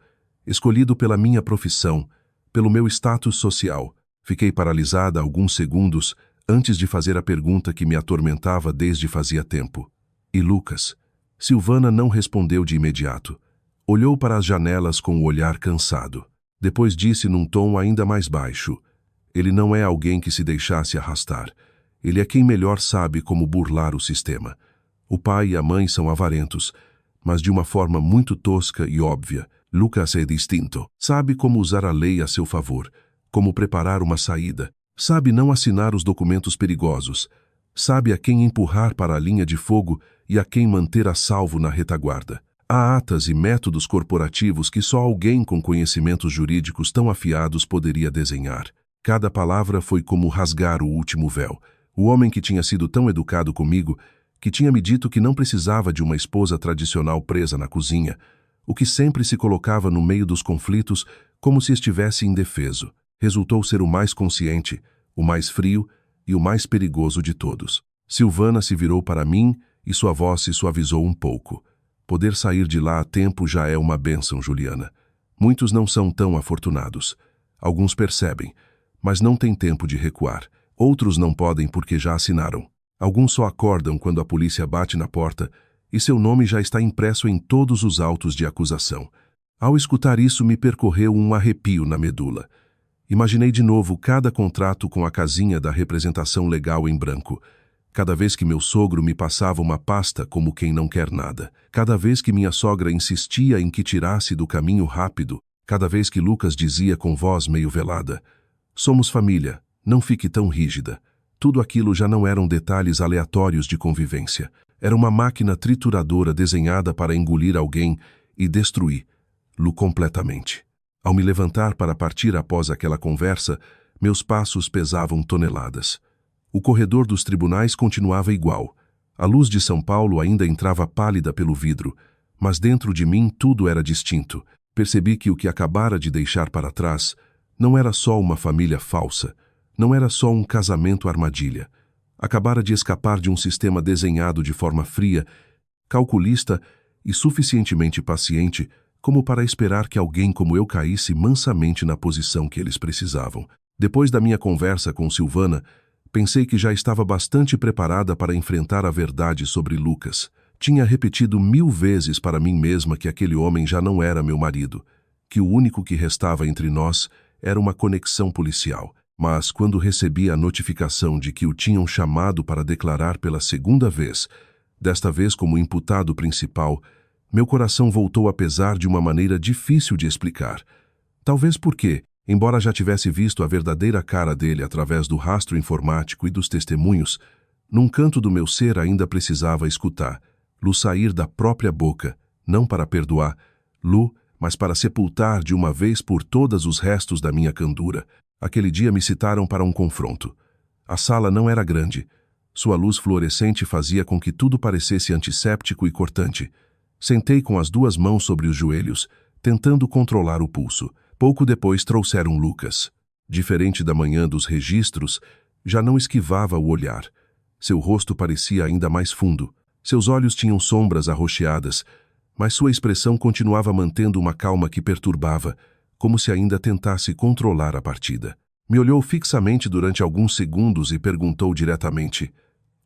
pela minha profissão, pelo meu status social. Fiquei paralisada alguns segundos antes de fazer a pergunta que me atormentava desde fazia tempo: "E Lucas?" Silvana não respondeu de imediato. Olhou para as janelas com o olhar cansado. Depois disse num tom ainda mais baixo: Ele não é alguém que se deixasse arrastar. Ele é quem melhor sabe como burlar o sistema. O pai e a mãe são avarentos, mas de uma forma muito tosca e óbvia. Lucas é distinto. Sabe como usar a lei a seu favor, como preparar uma saída. Sabe não assinar os documentos perigosos. Sabe a quem empurrar para a linha de fogo e a quem manter a salvo na retaguarda. Há atas e métodos corporativos que só alguém com conhecimentos jurídicos tão afiados poderia desenhar. Cada palavra foi como rasgar o último véu. O homem que tinha sido tão educado comigo, que tinha me dito que não precisava de uma esposa tradicional presa na cozinha, o que sempre se colocava no meio dos conflitos como se estivesse indefeso, resultou ser o mais consciente, o mais frio e o mais perigoso de todos. Silvana se virou para mim e sua voz se suavizou um pouco. Poder sair de lá a tempo já é uma bênção, Juliana. Muitos não são tão afortunados. Alguns percebem, mas não têm tempo de recuar. Outros não podem porque já assinaram. Alguns só acordam quando a polícia bate na porta e seu nome já está impresso em todos os autos de acusação. Ao escutar isso, me percorreu um arrepio na medula. Imaginei de novo cada contrato com a casinha da representação legal em branco. Cada vez que meu sogro me passava uma pasta como quem não quer nada. Cada vez que minha sogra insistia em que tirasse do caminho rápido. Cada vez que Lucas dizia com voz meio velada: "Somos família, não fique tão rígida." Tudo aquilo já não eram detalhes aleatórios de convivência. Era uma máquina trituradora desenhada para engolir alguém e destruí-lo completamente. Ao me levantar para partir após aquela conversa, meus passos pesavam toneladas. O corredor dos tribunais continuava igual. A luz de São Paulo ainda entrava pálida pelo vidro, mas dentro de mim tudo era distinto. Percebi que o que acabara de deixar para trás não era só uma família falsa, não era só um casamento armadilha. Acabara de escapar de um sistema desenhado de forma fria, calculista e suficientemente paciente como para esperar que alguém como eu caísse mansamente na posição que eles precisavam. Depois da minha conversa com Silvana, pensei que já estava bastante preparada para enfrentar a verdade sobre Lucas. Tinha repetido 1000 vezes para mim mesma que aquele homem já não era meu marido, que o único que restava entre nós era uma conexão policial. Mas quando recebi a notificação de que o tinham chamado para declarar pela segunda vez, desta vez como imputado principal, meu coração voltou a pesar de uma maneira difícil de explicar. Talvez porque, embora já tivesse visto a verdadeira cara dele através do rastro informático e dos testemunhos, num canto do meu ser ainda precisava escutar Lu sair da própria boca, não para perdoar Lu, mas para sepultar de uma vez por todas os restos da minha candura. Aquele dia me citaram para um confronto. A sala não era grande. Sua luz fluorescente fazia com que tudo parecesse antisséptico e cortante. Sentei com as 2 mãos sobre os joelhos, tentando controlar o pulso. Pouco depois trouxeram Lucas. Diferente da manhã dos registros, já não esquivava o olhar. Seu rosto parecia ainda mais fundo. Seus olhos tinham sombras arroxeadas, mas sua expressão continuava mantendo uma calma que perturbava, como se ainda tentasse controlar a partida. Me olhou fixamente durante alguns segundos e perguntou diretamente: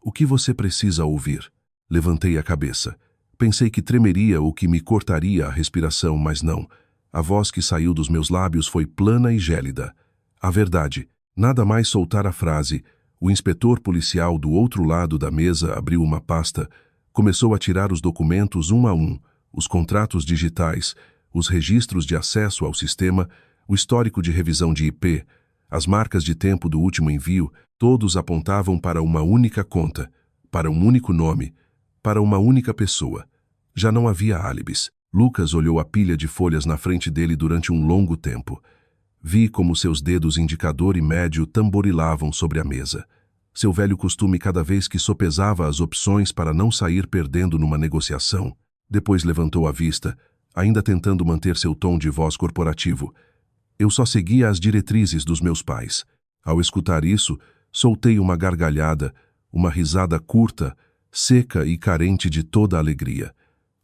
"O que você precisa ouvir?" Levantei a cabeça. Pensei que tremeria ou que me cortaria a respiração, mas não. A voz que saiu dos meus lábios foi plana e gélida. A verdade. Nada mais soltar a frase. O inspetor policial do outro lado da mesa abriu uma pasta, começou a tirar os documentos um a um, os contratos digitais, os registros de acesso ao sistema, o histórico de revisão de IP, as marcas de tempo do último envio, todos apontavam para uma única conta, para um único nome, para uma única pessoa. Já não havia álibis. Lucas olhou a pilha de folhas na frente dele durante um longo tempo. Vi como seus dedos indicador e médio tamborilavam sobre a mesa. Seu velho costume cada vez que sopesava as opções para não sair perdendo numa negociação. Depois levantou a vista, ainda tentando manter seu tom de voz corporativo. Eu só seguia as diretrizes dos meus pais. Ao escutar isso, soltei uma gargalhada, uma risada curta, seca e carente de toda alegria.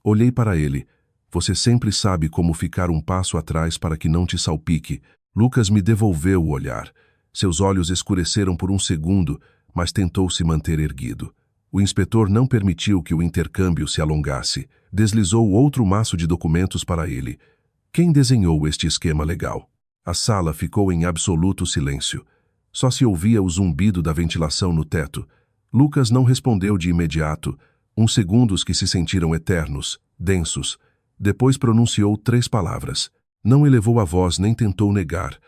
Olhei para ele. Você sempre sabe como ficar um passo atrás para que não te salpique. Lucas me devolveu o olhar. Seus olhos escureceram por um segundo, mas tentou se manter erguido. O inspetor não permitiu que o intercâmbio se alongasse. Deslizou outro maço de documentos para ele. Quem desenhou este esquema legal? A sala ficou em absoluto silêncio. Só se ouvia o zumbido da ventilação no teto. Lucas não respondeu de imediato. Uns segundos que se sentiram eternos, densos. Depois pronunciou 3 palavras. Não elevou a voz nem tentou negar,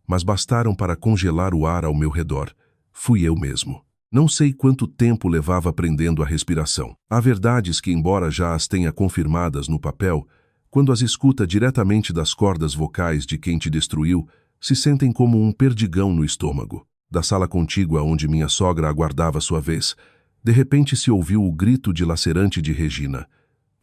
mas bastaram para congelar o ar ao meu redor. Fui eu mesmo. Não sei quanto tempo levava aprendendo a respiração. Há verdades que, embora já as tenha confirmadas no papel, quando as escuta diretamente das cordas vocais de quem te destruiu, se sentem como um perdigão no estômago. Da sala contígua onde minha sogra aguardava sua vez, de repente se ouviu o grito dilacerante de Regina.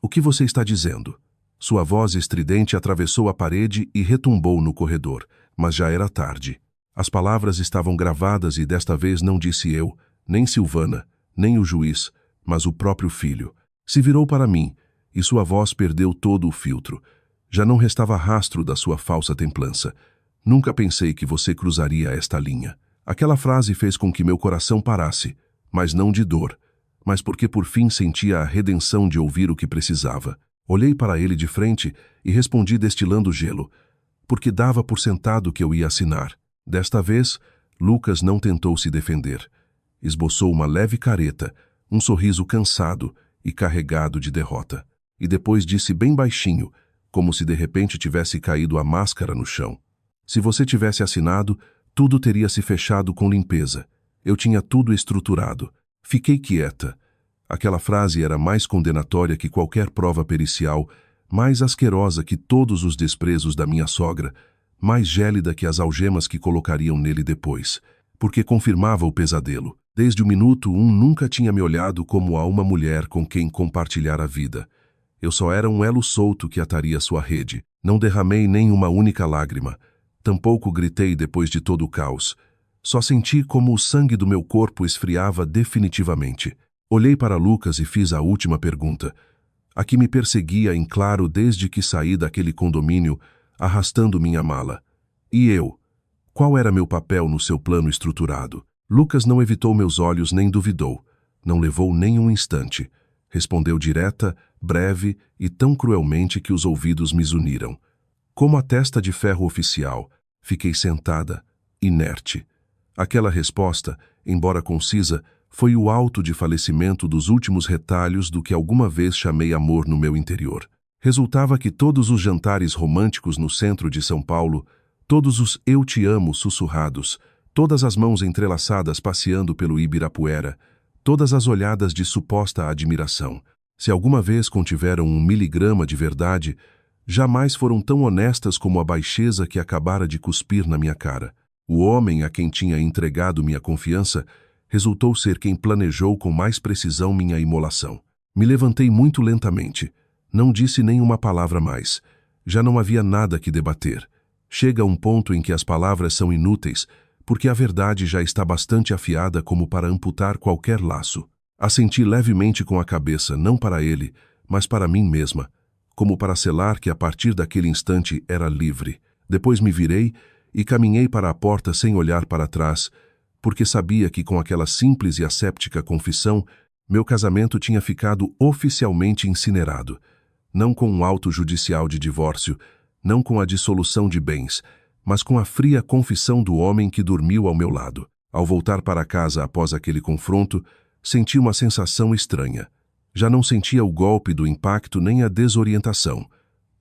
"O que você está dizendo?" Sua voz estridente atravessou a parede e retumbou no corredor, mas já era tarde. As palavras estavam gravadas e desta vez não disse eu, nem Silvana, nem o juiz, mas o próprio filho. Se virou para mim, e sua voz perdeu todo o filtro. Já não restava rastro da sua falsa templança. "Nunca pensei que você cruzaria esta linha." Aquela frase fez com que meu coração parasse, mas não de dor, mas porque por fim sentia a redenção de ouvir o que precisava. Olhei para ele de frente e respondi destilando gelo, porque dava por sentado que eu ia assinar. Desta vez, Lucas não tentou se defender. Esboçou uma leve careta, um sorriso cansado e carregado de derrota. E depois disse bem baixinho, como se de repente tivesse caído a máscara no chão: "Se você tivesse assinado, tudo teria se fechado com limpeza. Eu tinha tudo estruturado." Fiquei quieta. Aquela frase era mais condenatória que qualquer prova pericial, mais asquerosa que todos os desprezos da minha sogra, mais gélida que as algemas que colocariam nele depois, porque confirmava o pesadelo. Desde o minuto 1 nunca tinha me olhado como a uma mulher com quem compartilhar a vida. Eu só era um elo solto que ataria sua rede. Não derramei nem uma única lágrima. Tampouco gritei depois de todo o caos. Só senti como o sangue do meu corpo esfriava definitivamente. Olhei para Lucas e fiz a última pergunta, a que me perseguia em claro desde que saí daquele condomínio, arrastando minha mala. E eu? Qual era meu papel no seu plano estruturado? Lucas não evitou meus olhos nem duvidou. Não levou nem um instante. Respondeu direta, breve e tão cruelmente que os ouvidos me zuniram. Como a testa de ferro oficial, fiquei sentada, inerte. Aquela resposta, embora concisa, foi o auto de falecimento dos últimos retalhos do que alguma vez chamei amor no meu interior. Resultava que todos os jantares românticos no centro de São Paulo, todos os "eu te amo" sussurrados, todas as mãos entrelaçadas passeando pelo Ibirapuera, todas as olhadas de suposta admiração, se alguma vez contiveram 1 miligrama de verdade, jamais foram tão honestas como a baixeza que acabara de cuspir na minha cara. O homem a quem tinha entregado minha confiança resultou ser quem planejou com mais precisão minha imolação. Me levantei muito lentamente. Não disse nem uma palavra mais. Já não havia nada que debater. Chega um ponto em que as palavras são inúteis, porque a verdade já está bastante afiada como para amputar qualquer laço. Assenti levemente com a cabeça, não para ele, mas para mim mesma, como para selar que a partir daquele instante era livre. Depois me virei e caminhei para a porta sem olhar para trás, porque sabia que com aquela simples e asséptica confissão, meu casamento tinha ficado oficialmente incinerado. Não com um auto judicial de divórcio, não com a dissolução de bens, mas com a fria confissão do homem que dormiu ao meu lado. Ao voltar para casa após aquele confronto, senti uma sensação estranha. Já não sentia o golpe do impacto nem a desorientação.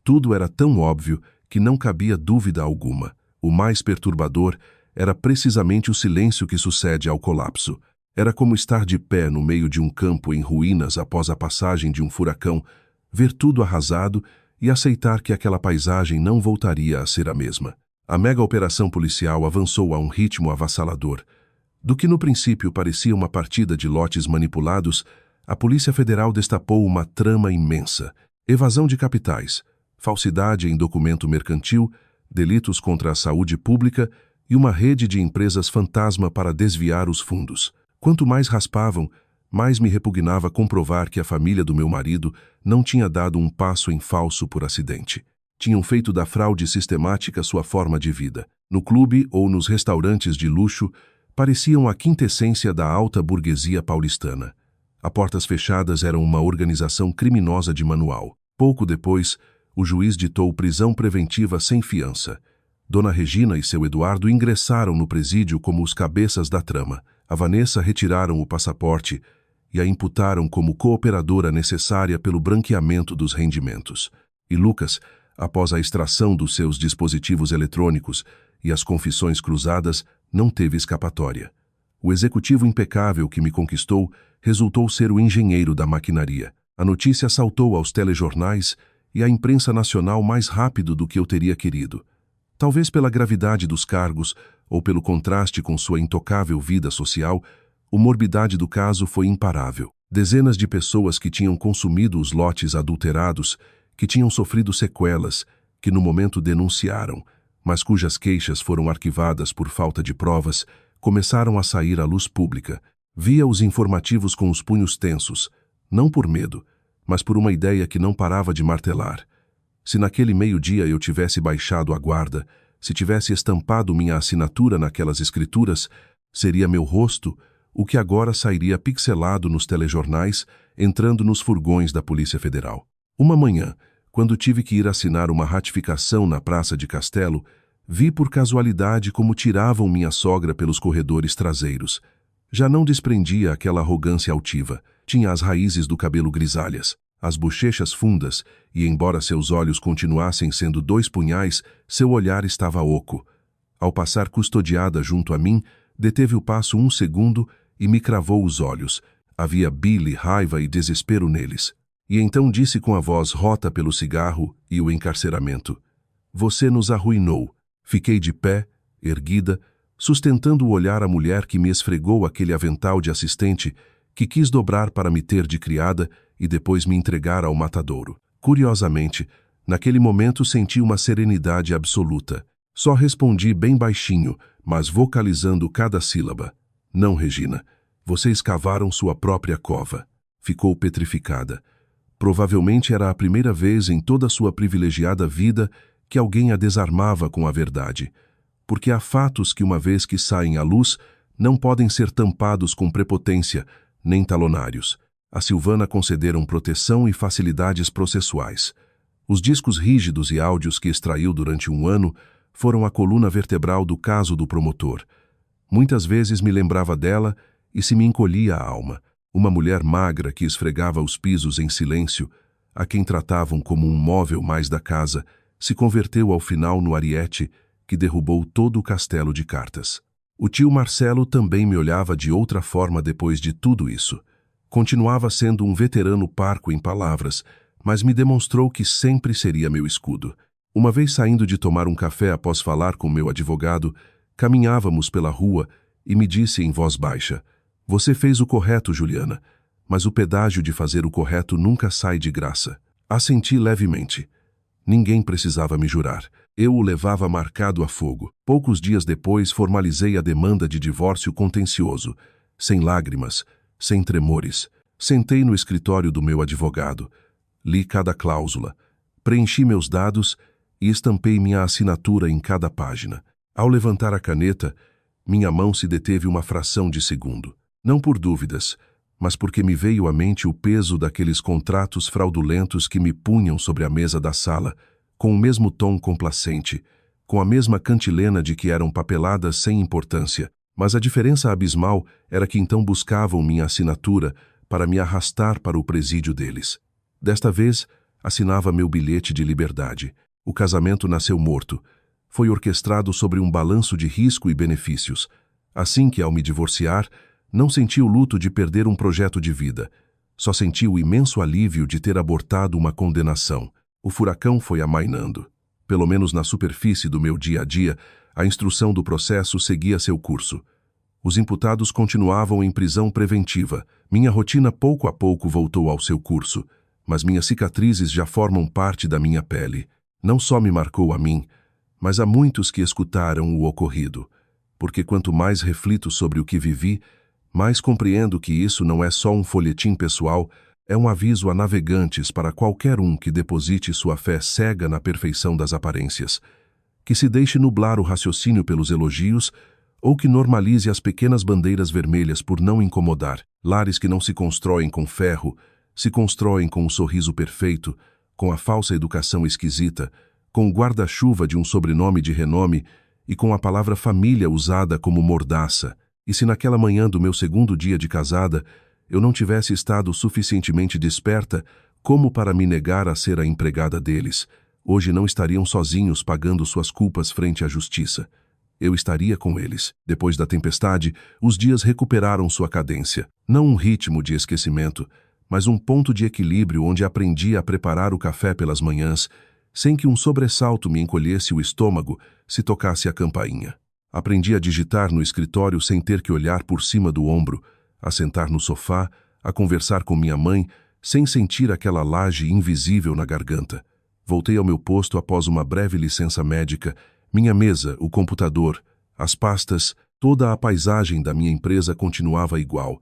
Tudo era tão óbvio que não cabia dúvida alguma. O mais perturbador era precisamente o silêncio que sucede ao colapso. Era como estar de pé no meio de um campo em ruínas após a passagem de um furacão, ver tudo arrasado e aceitar que aquela paisagem não voltaria a ser a mesma. A mega-operação policial avançou a um ritmo avassalador. Do que no princípio parecia uma partida de lotes manipulados, a Polícia Federal destapou uma trama imensa: evasão de capitais, falsidade em documento mercantil, delitos contra a saúde pública e uma rede de empresas fantasma para desviar os fundos. Quanto mais raspavam, mais me repugnava comprovar que a família do meu marido não tinha dado um passo em falso por acidente. Tinham feito da fraude sistemática sua forma de vida. No clube ou nos restaurantes de luxo, pareciam a quintessência da alta burguesia paulistana. A portas fechadas eram uma organização criminosa de manual. Pouco depois, o juiz ditou prisão preventiva sem fiança. Dona Regina e seu Eduardo ingressaram no presídio como os cabeças da trama. A Vanessa retiraram o passaporte e a imputaram como cooperadora necessária pelo branqueamento dos rendimentos. E Lucas, após a extração dos seus dispositivos eletrônicos e as confissões cruzadas, não teve escapatória. O executivo impecável que me conquistou resultou ser o engenheiro da maquinaria. A notícia saltou aos telejornais e à imprensa nacional mais rápido do que eu teria querido. Talvez pela gravidade dos cargos ou pelo contraste com sua intocável vida social, a morbidade do caso foi imparável. Dezenas de pessoas que tinham consumido os lotes adulterados, que tinham sofrido sequelas, que no momento denunciaram, mas cujas queixas foram arquivadas por falta de provas, começaram a sair à luz pública. Via os informativos com os punhos tensos, não por medo, mas por uma ideia que não parava de martelar. Se naquele meio-dia eu tivesse baixado a guarda, se tivesse estampado minha assinatura naquelas escrituras, seria meu rosto o que agora sairia pixelado nos telejornais, entrando nos furgões da Polícia Federal. Uma manhã, quando tive que ir assinar uma ratificação na Praça de Castelo, vi por casualidade como tiravam minha sogra pelos corredores traseiros. Já não desprendia aquela arrogância altiva. Tinha as raízes do cabelo grisalhas, as bochechas fundas, e embora seus olhos continuassem sendo 2 punhais, seu olhar estava oco. Ao passar custodiada junto a mim, deteve o passo 1 segundo e me cravou os olhos. Havia bile, raiva e desespero neles. E então disse com a voz rota pelo cigarro e o encarceramento: "Você nos arruinou." Fiquei de pé, erguida, sustentando o olhar à mulher que me esfregou aquele avental de assistente, que quis dobrar para me ter de criada e depois me entregar ao matadouro. Curiosamente, naquele momento senti uma serenidade absoluta. Só respondi bem baixinho, mas vocalizando cada sílaba: "Não, Regina, vocês cavaram sua própria cova." Ficou petrificada. Provavelmente era a primeira vez em toda sua privilegiada vida que alguém a desarmava com a verdade. Porque há fatos que, uma vez que saem à luz, não podem ser tampados com prepotência, nem talonários. A Silvana concederam proteção e facilidades processuais. Os discos rígidos e áudios que extraiu durante 1 ano foram a coluna vertebral do caso do promotor. Muitas vezes me lembrava dela e se me encolhia a alma. Uma mulher magra que esfregava os pisos em silêncio, a quem tratavam como um móvel mais da casa, se converteu ao final no ariete que derrubou todo o castelo de cartas. O tio Marcelo também me olhava de outra forma depois de tudo isso. Continuava sendo um veterano parco em palavras, mas me demonstrou que sempre seria meu escudo. Uma vez saindo de tomar um café após falar com meu advogado, caminhávamos pela rua e me disse em voz baixa: "Você fez o correto, Juliana, mas o pedágio de fazer o correto nunca sai de graça." Assenti levemente. Ninguém precisava me jurar. Eu o levava marcado a fogo. Poucos dias depois formalizei a demanda de divórcio contencioso, sem lágrimas, sem tremores. Sentei no escritório do meu advogado. Li cada cláusula. Preenchi meus dados e estampei minha assinatura em cada página. Ao levantar a caneta, minha mão se deteve uma fração de segundo. Não por dúvidas, mas porque me veio à mente o peso daqueles contratos fraudulentos que me punham sobre a mesa da sala, com o mesmo tom complacente, com a mesma cantilena de que eram papeladas sem importância. Mas a diferença abismal era que então buscavam minha assinatura para me arrastar para o presídio deles. Desta vez, assinava meu bilhete de liberdade. O casamento nasceu morto. Foi orquestrado sobre um balanço de risco e benefícios. Assim que, ao me divorciar, não senti o luto de perder um projeto de vida. Só senti o imenso alívio de ter abortado uma condenação. O furacão foi amainando. Pelo menos na superfície do meu dia a dia, a instrução do processo seguia seu curso. Os imputados continuavam em prisão preventiva. Minha rotina pouco a pouco voltou ao seu curso, mas minhas cicatrizes já formam parte da minha pele. Não só me marcou a mim, mas a muitos que escutaram o ocorrido. Porque quanto mais reflito sobre o que vivi, mais compreendo que isso não é só um folhetim pessoal, é um aviso a navegantes para qualquer um que deposite sua fé cega na perfeição das aparências, que se deixe nublar o raciocínio pelos elogios ou que normalize as pequenas bandeiras vermelhas por não incomodar. Lares que não se constroem com ferro, se constroem com o sorriso perfeito, com a falsa educação esquisita, com o guarda-chuva de um sobrenome de renome e com a palavra família usada como mordaça. E se naquela manhã do meu segundo dia de casada eu não tivesse estado suficientemente desperta como para me negar a ser a empregada deles, hoje não estariam sozinhos pagando suas culpas frente à justiça. Eu estaria com eles. Depois da tempestade, os dias recuperaram sua cadência. Não um ritmo de esquecimento, mas um ponto de equilíbrio onde aprendi a preparar o café pelas manhãs, sem que um sobressalto me encolhesse o estômago se tocasse a campainha. Aprendi a digitar no escritório sem ter que olhar por cima do ombro, a sentar no sofá, a conversar com minha mãe, sem sentir aquela laje invisível na garganta. Voltei ao meu posto após uma breve licença médica. Minha mesa, o computador, as pastas, toda a paisagem da minha empresa continuava igual,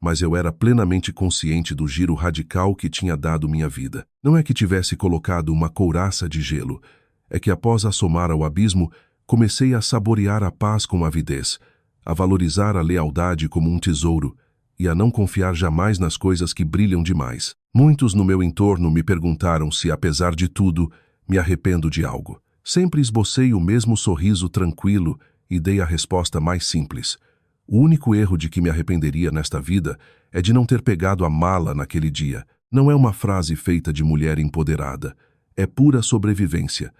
mas eu era plenamente consciente do giro radical que tinha dado minha vida. Não é que tivesse colocado uma couraça de gelo, é que após assomar ao abismo, comecei a saborear a paz com avidez, a valorizar a lealdade como um tesouro e a não confiar jamais nas coisas que brilham demais. Muitos no meu entorno me perguntaram se, apesar de tudo, me arrependo de algo. Sempre esbocei o mesmo sorriso tranquilo e dei a resposta mais simples. O único erro de que me arrependeria nesta vida é de não ter pegado a mala naquele dia. Não é uma frase feita de mulher empoderada. É pura sobrevivência.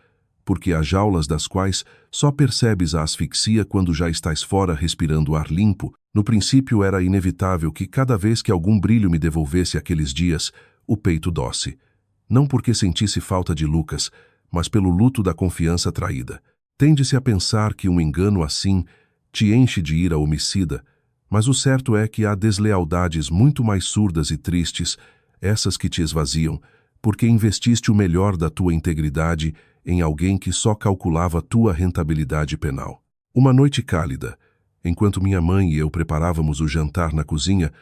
Porque há jaulas das quais só percebes a asfixia quando já estás fora respirando ar limpo. No princípio era inevitável que cada vez que algum brilho me devolvesse aqueles dias, o peito dosse. Não porque sentisse falta de Lucas, mas pelo luto da confiança traída. Tende-se a pensar que um engano assim te enche de ira homicida, mas o certo é que há deslealdades muito mais surdas e tristes, essas que te esvaziam, porque investiste o melhor da tua integridade em alguém que só calculava tua rentabilidade penal. Uma noite cálida, enquanto minha mãe e eu preparávamos o jantar na cozinha,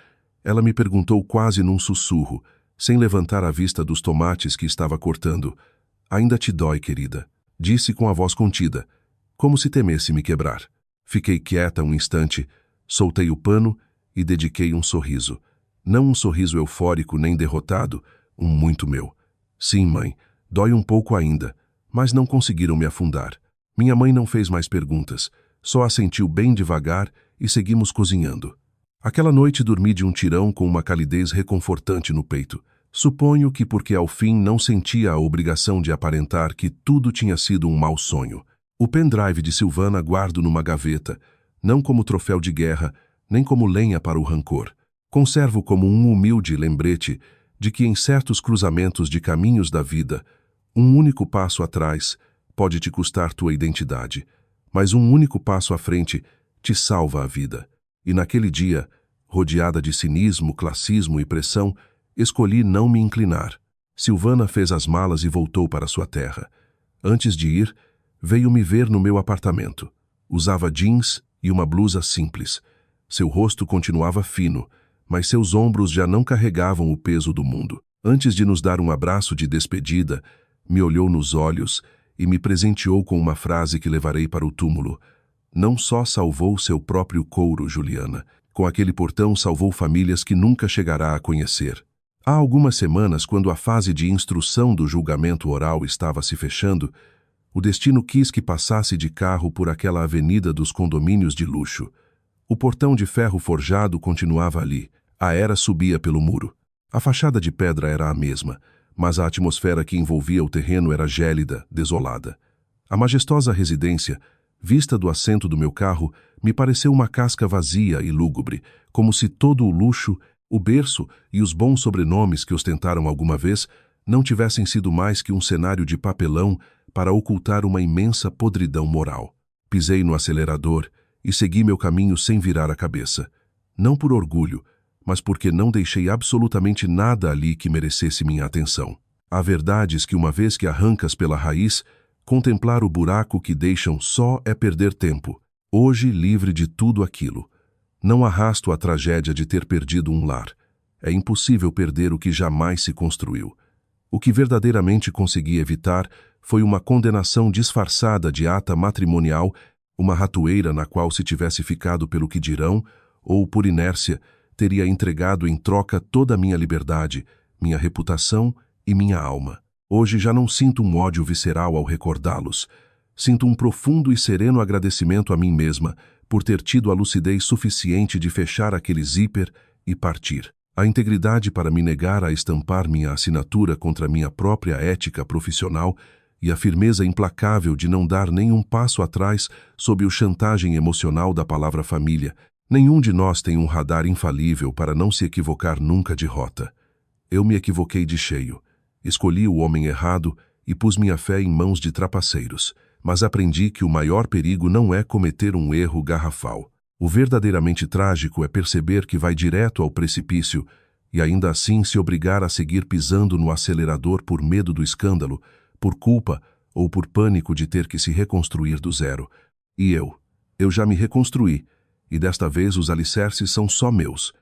ela me perguntou quase num sussurro, sem levantar a vista dos tomates que estava cortando: "Ainda te dói, querida?" Disse com a voz contida, como se temesse me quebrar. Fiquei quieta um instante, soltei o pano e dediquei um sorriso. Não um sorriso eufórico nem derrotado, um muito meu. "Sim, mãe, dói um pouco ainda, mas não conseguiram me afundar." Minha mãe não fez mais perguntas, só assentiu bem devagar e seguimos cozinhando. Aquela noite dormi de um tirão com uma calidez reconfortante no peito. Suponho que porque ao fim não sentia a obrigação de aparentar que tudo tinha sido um mau sonho. O pendrive de Silvana guardo numa gaveta, não como troféu de guerra, nem como lenha para o rancor. Conservo como um humilde lembrete de que em certos cruzamentos de caminhos da vida, um único passo atrás pode te custar tua identidade, mas um único passo à frente te salva a vida. E naquele dia, rodeada de cinismo, classismo e pressão, escolhi não me inclinar. Silvana fez as malas e voltou para sua terra. Antes de ir, veio me ver no meu apartamento. Usava jeans e uma blusa simples. Seu rosto continuava fino, mas seus ombros já não carregavam o peso do mundo. Antes de nos dar um abraço de despedida, me olhou nos olhos e me presenteou com uma frase que levarei para o túmulo. Não só salvou seu próprio couro, Juliana, com aquele portão salvou famílias que nunca chegará a conhecer. Há algumas semanas, quando a fase de instrução do julgamento oral estava se fechando, o destino quis que passasse de carro por aquela avenida dos condomínios de luxo. O portão de ferro forjado continuava ali, a era subia pelo muro. A fachada de pedra era a mesma, mas a atmosfera que envolvia o terreno era gélida, desolada. A majestosa residência, vista do assento do meu carro, me pareceu uma casca vazia e lúgubre, como se todo o luxo, o berço e os bons sobrenomes que ostentaram alguma vez não tivessem sido mais que um cenário de papelão para ocultar uma imensa podridão moral. Pisei no acelerador e segui meu caminho sem virar a cabeça. Não por orgulho, mas porque não deixei absolutamente nada ali que merecesse minha atenção. Há verdades que, uma vez que arrancas pela raiz, contemplar o buraco que deixam só é perder tempo. Hoje, livre de tudo aquilo, não arrasto a tragédia de ter perdido um lar. É impossível perder o que jamais se construiu. O que verdadeiramente consegui evitar foi uma condenação disfarçada de ata matrimonial, uma ratoeira na qual, se tivesse ficado pelo que dirão, ou por inércia, teria entregado em troca toda a minha liberdade, minha reputação e minha alma. Hoje já não sinto um ódio visceral ao recordá-los. Sinto um profundo e sereno agradecimento a mim mesma por ter tido a lucidez suficiente de fechar aquele zíper e partir. A integridade para me negar a estampar minha assinatura contra minha própria ética profissional e a firmeza implacável de não dar nenhum passo atrás sob o chantagem emocional da palavra família. Nenhum de nós tem um radar infalível para não se equivocar nunca de rota. Eu me equivoquei de cheio. Escolhi o homem errado e pus minha fé em mãos de trapaceiros. Mas aprendi que o maior perigo não é cometer um erro garrafal. O verdadeiramente trágico é perceber que vai direto ao precipício e ainda assim se obrigar a seguir pisando no acelerador por medo do escândalo, por culpa ou por pânico de ter que se reconstruir do zero. E eu já me reconstruí, e desta vez os alicerces são só meus.